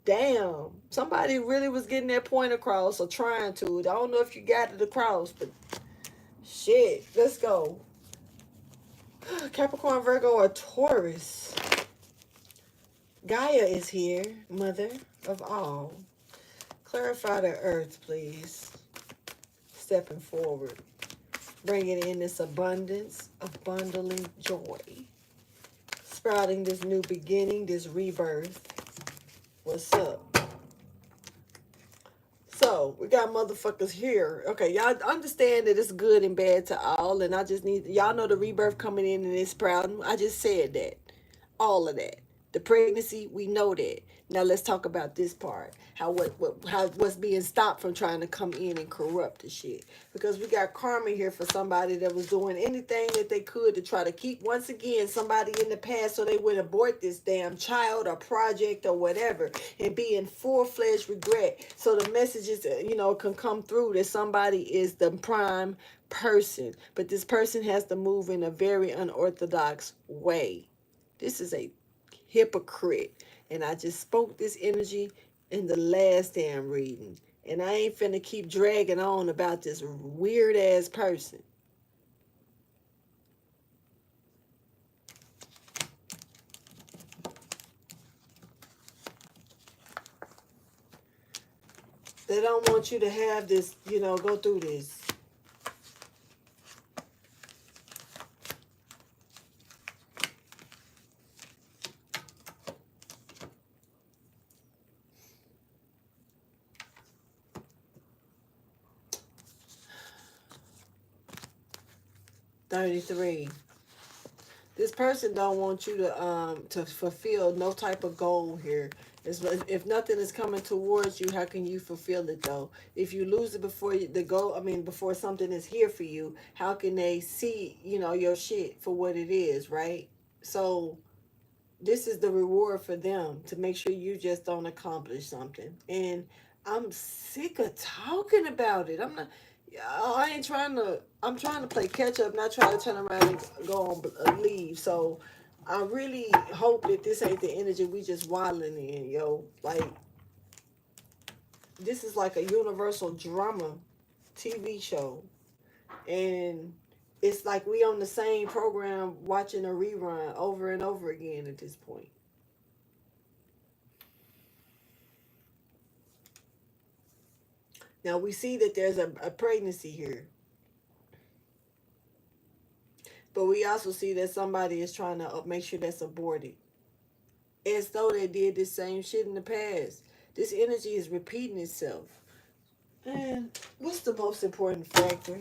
Speaker 1: Damn. Somebody really was getting that point across or trying to. I don't know if you got it across, but Shit, let's go. Capricorn, Virgo, or Taurus. Gaia is here, mother of all. Clarify the earth, please. Stepping forward. Bringing in this abundance of bundling joy. Sprouting this new beginning, this rebirth. What's up? So, we got motherfuckers here. Okay, y'all understand that it's good and bad to all, and I just need, y'all know the rebirth coming in and it's sprouting. I just said that. All of that. The pregnancy, we know that. Now let's talk about this part. How what's being stopped from trying to come in and corrupt the shit. Because we got karma here for somebody that was doing anything that they could to try to keep, once again, somebody in the past so they would abort this damn child or project or whatever and be in full-fledged regret. So the messages, can come through that somebody is the prime person. But this person has to move in a very unorthodox way. This is a hypocrite. And I just spoke this energy in the last damn reading. And I ain't finna keep dragging on about this weird ass person. They don't want you to have this, go through this. $33. This person don't want you to fulfill no type of goal here. If nothing is coming towards you, how can you fulfill it though? If you lose it before the goal, before something is here for you, how can they see, your shit for what it is, right? So this is the reward for them to make sure you just don't accomplish something. And I'm sick of talking about it. I'm trying to play catch up, not trying to turn around and go on leave. So I really hope that this ain't the energy we just wilding in, yo. Like, this is like a universal drama TV show. And it's like we on the same program watching a rerun over and over again at this point. Now we see that there's a pregnancy here. But we also see that somebody is trying to make sure that's aborted. As though they did the same shit in the past. This energy is repeating itself. And what's the most important factor?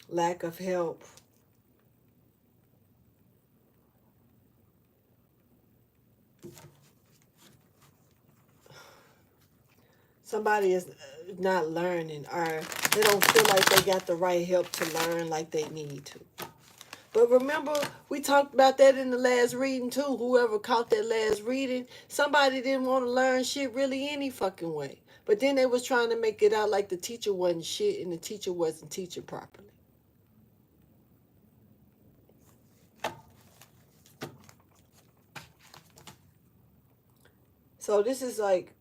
Speaker 1: Lack of help. Somebody is not learning, or they don't feel like they got the right help to learn like they need to. But remember, we talked about that in the last reading too. Whoever caught that last reading, somebody didn't want to learn shit really any fucking way. But then they was trying to make it out like the teacher wasn't shit and the teacher wasn't teaching properly. So this is like,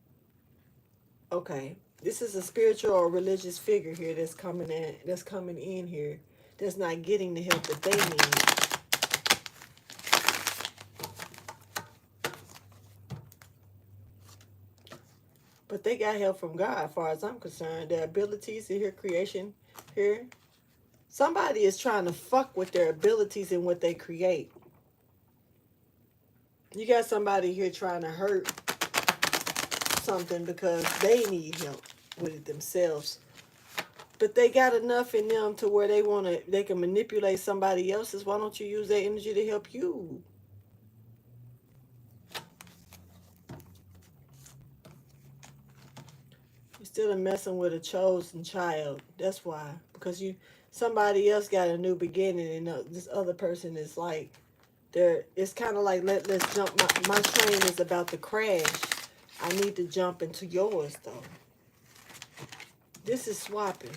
Speaker 1: okay, this is a spiritual or religious figure here that's coming in here, that's not getting the help that they need. But they got help from God, as far as I'm concerned. Their abilities in here, creation here. Somebody is trying to fuck with their abilities and what they create. You got somebody here trying to hurt something because they need help with it themselves. But they got enough in them to where they can manipulate somebody else's. Why don't you use that energy to help you? You're still messing with a chosen child. That's why. Because somebody else got a new beginning, and this other person is like, it's kind of like, let's jump. My train is about to crash. I need to jump into yours, though. This is swapping.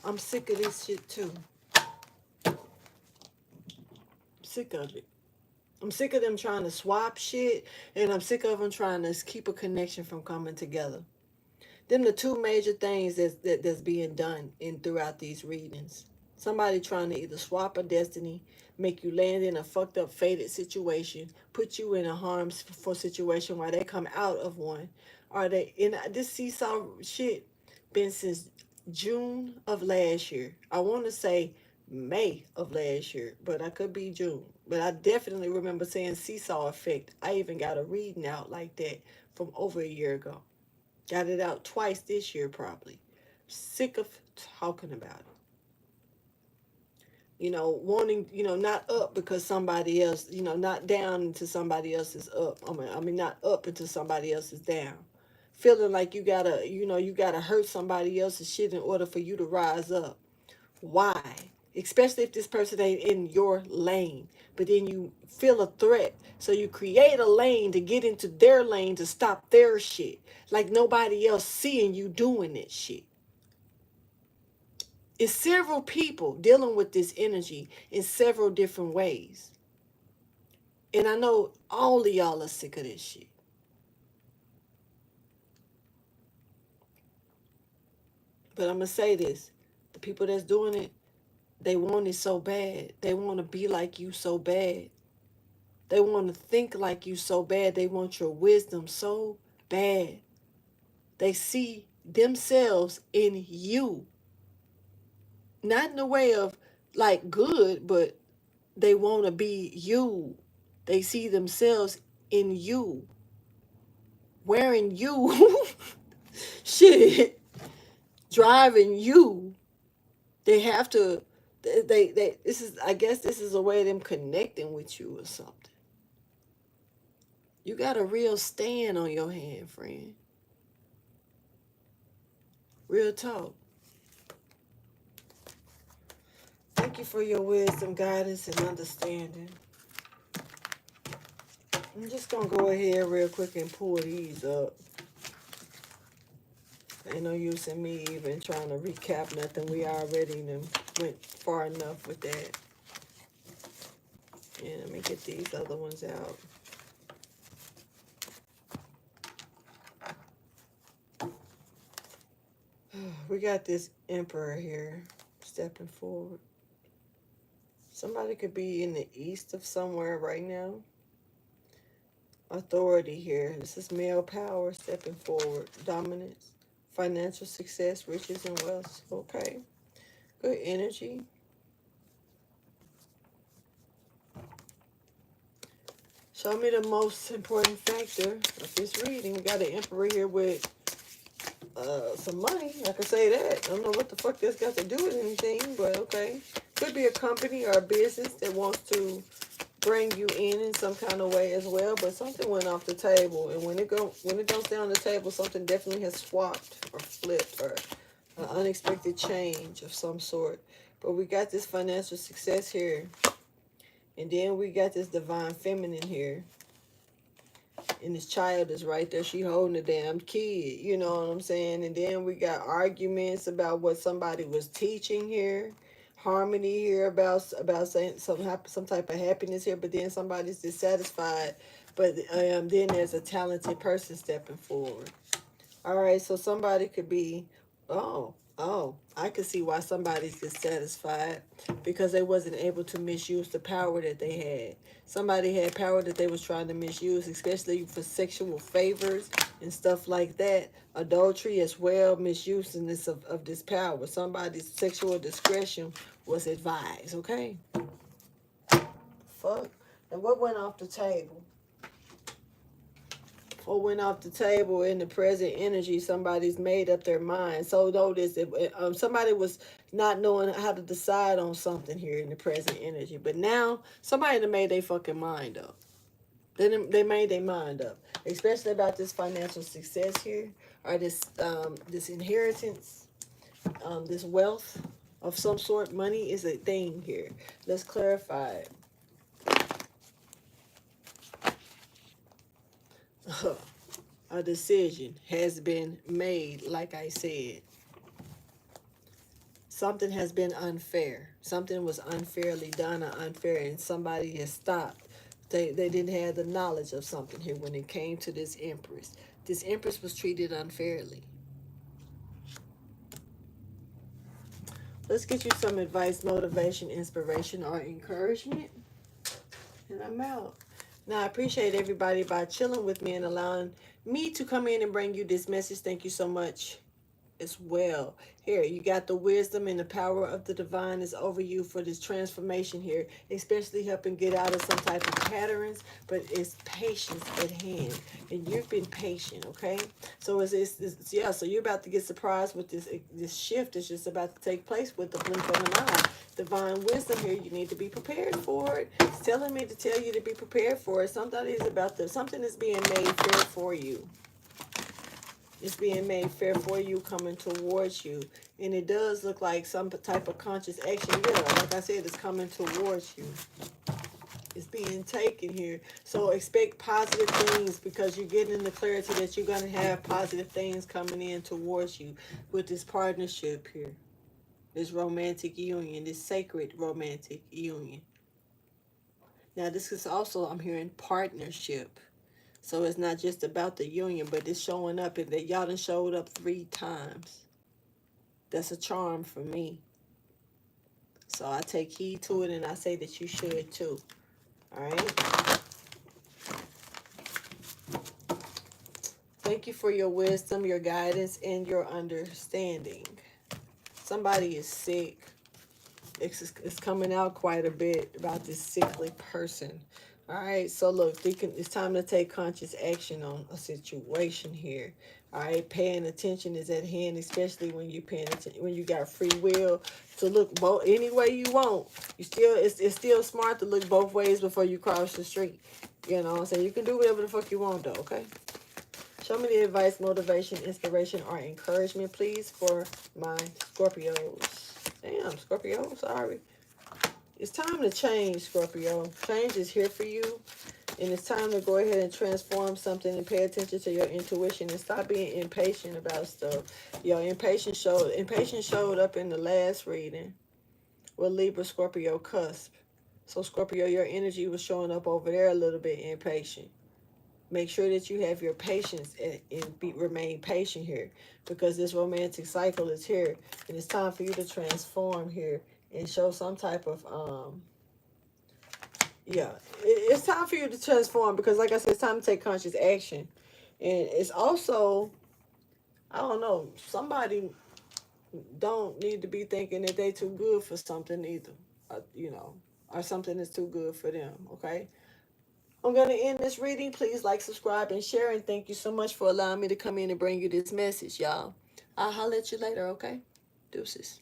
Speaker 1: I'm sick of this shit, too. I'm sick of it. I'm sick of them trying to swap shit, and I'm sick of them trying to keep a connection from coming together. Them the two major things that's being done in throughout these readings. Somebody trying to either swap a destiny, make you land in a fucked up fated situation, put you in a harm's for situation while they come out of one. Are they in this seesaw shit been since June of last year? I want to say May of last year, but I could be June. But I definitely remember saying seesaw effect. I even got a reading out like that from over a year ago. Got it out twice this year, probably. Sick of talking about it. Wanting, not up because somebody else, not down until somebody else is up. I mean, not up until somebody else is down. Feeling like you gotta hurt somebody else's shit in order for you to rise up. Why? Especially if this person ain't in your lane. But then you feel a threat. So you create a lane to get into their lane to stop their shit. Like nobody else seeing you doing that shit. It's several people dealing with this energy in several different ways. And I know all of y'all are sick of this shit. But I'm going to say this. The people that's doing it, they want it so bad. They want to be like you so bad. They want to think like you so bad. They want your wisdom so bad. They see themselves in you. Not in the way of like good, but they want to be you. They see themselves in you. Wearing you. Shit. Driving you. They have to, this is, I guess this is a way of them connecting with you or something. You got a real stand on your hand, friend. Real talk. Thank you for your wisdom, guidance, and understanding. I'm just going to go ahead real quick and pull these up. Ain't no use in me even trying to recap nothing. We already went far enough with that. And let me get these other ones out. We got this emperor here stepping forward. Somebody could be in the east of somewhere right now. Authority here. This is male power stepping forward. Dominance. Financial success, riches, and wealth. Okay. Good energy. Show me the most important factor of this reading. We got an emperor here with some money. I can say that. I don't know what the fuck this got to do with anything, but okay. Could be a company or a business that wants to bring you in some kind of way as well, but something went off the table, and when it don't stay on the table, something definitely has swapped or flipped or an unexpected change of some sort. But we got this financial success here, and then we got this divine feminine here. And this child is right there. She holding a damn kid. You know what I'm saying? And then we got arguments about what somebody was teaching here. Harmony here about saying some type of happiness here. But then somebody's dissatisfied. But then there's a talented person stepping forward. All right. So somebody could be, I could see why somebody's dissatisfied because they wasn't able to misuse the power that they had. Somebody had power that they was trying to misuse, especially for sexual favors and stuff like that. Adultery as well, misusing this of this power. Somebody's sexual discretion was advised, okay? Fuck. And what went off the table? Or went off the table in the present energy, somebody's made up their mind. So notice if somebody was not knowing how to decide on something here in the present energy, but now somebody done made their fucking mind up. They made their mind up, especially about this financial success here, or this inheritance, this wealth of some sort. Money is a thing here. Let's clarify it. A decision has been made, like I said. Something has been unfair. Something was unfairly done or unfair, and somebody has stopped. They didn't have the knowledge of something here when it came to this empress. This empress was treated unfairly. Let's get you some advice, motivation, inspiration, or encouragement. And I'm out. Now, I appreciate everybody by chilling with me and allowing me to come in and bring you this message. Thank you so much as well. Here, you got the wisdom and the power of the divine is over you for this transformation here, especially helping get out of some type of patterns, but it's patience at hand. And you've been patient, okay? So it's yeah, so you're about to get surprised with this shift that's just about to take place with the blink of an eye. Divine wisdom here, you need to be prepared for it. It's telling me to tell you to be prepared for it. Something is being made fair for you. It's being made fair for you, coming towards you. And it does look like some type of conscious action. Yeah, like I said, it's coming towards you. It's being taken here. So expect positive things because you're getting the clarity that you're going to have positive things coming in towards you with this partnership here. This romantic union, this sacred romantic union. Now, this is also, I'm hearing partnership. So it's not just about the union, but it's showing up, and that y'all done showed up 3 times. That's a charm for me. So I take heed to it, and I say that you should too. All right. Thank you for your wisdom, your guidance, and your understanding. Somebody is sick. It's coming out quite a bit about this sickly person. All right, so look, it's time to take conscious action on a situation here. All right, paying attention is at hand, especially when you paying attention, when you got free will to look both any way you want. It's still smart to look both ways before you cross the street. You know what I'm saying? You can do whatever the fuck you want though, okay? Show me the advice, motivation, inspiration, or encouragement, please, for my Scorpios. Damn, Scorpio, sorry. It's time to change, Scorpio. Change is here for you. And it's time to go ahead and transform something and pay attention to your intuition and stop being impatient about stuff. Your impatience showed up in the last reading with Libra, Scorpio, cusp. So Scorpio, your energy was showing up over there a little bit impatient. Make sure that you have your patience and remain patient here because this romantic cycle is here and it's time for you to transform here and show some type of it's time for you to transform because like I said, it's time to take conscious action. And it's also, I don't know, somebody don't need to be thinking that they too good for something either, or something is too good for them. Okay, I'm going to end this reading. Please like, subscribe, and share. And thank you so much for allowing me to come in and bring you this message, y'all. I'll holler at you later, okay? Deuces.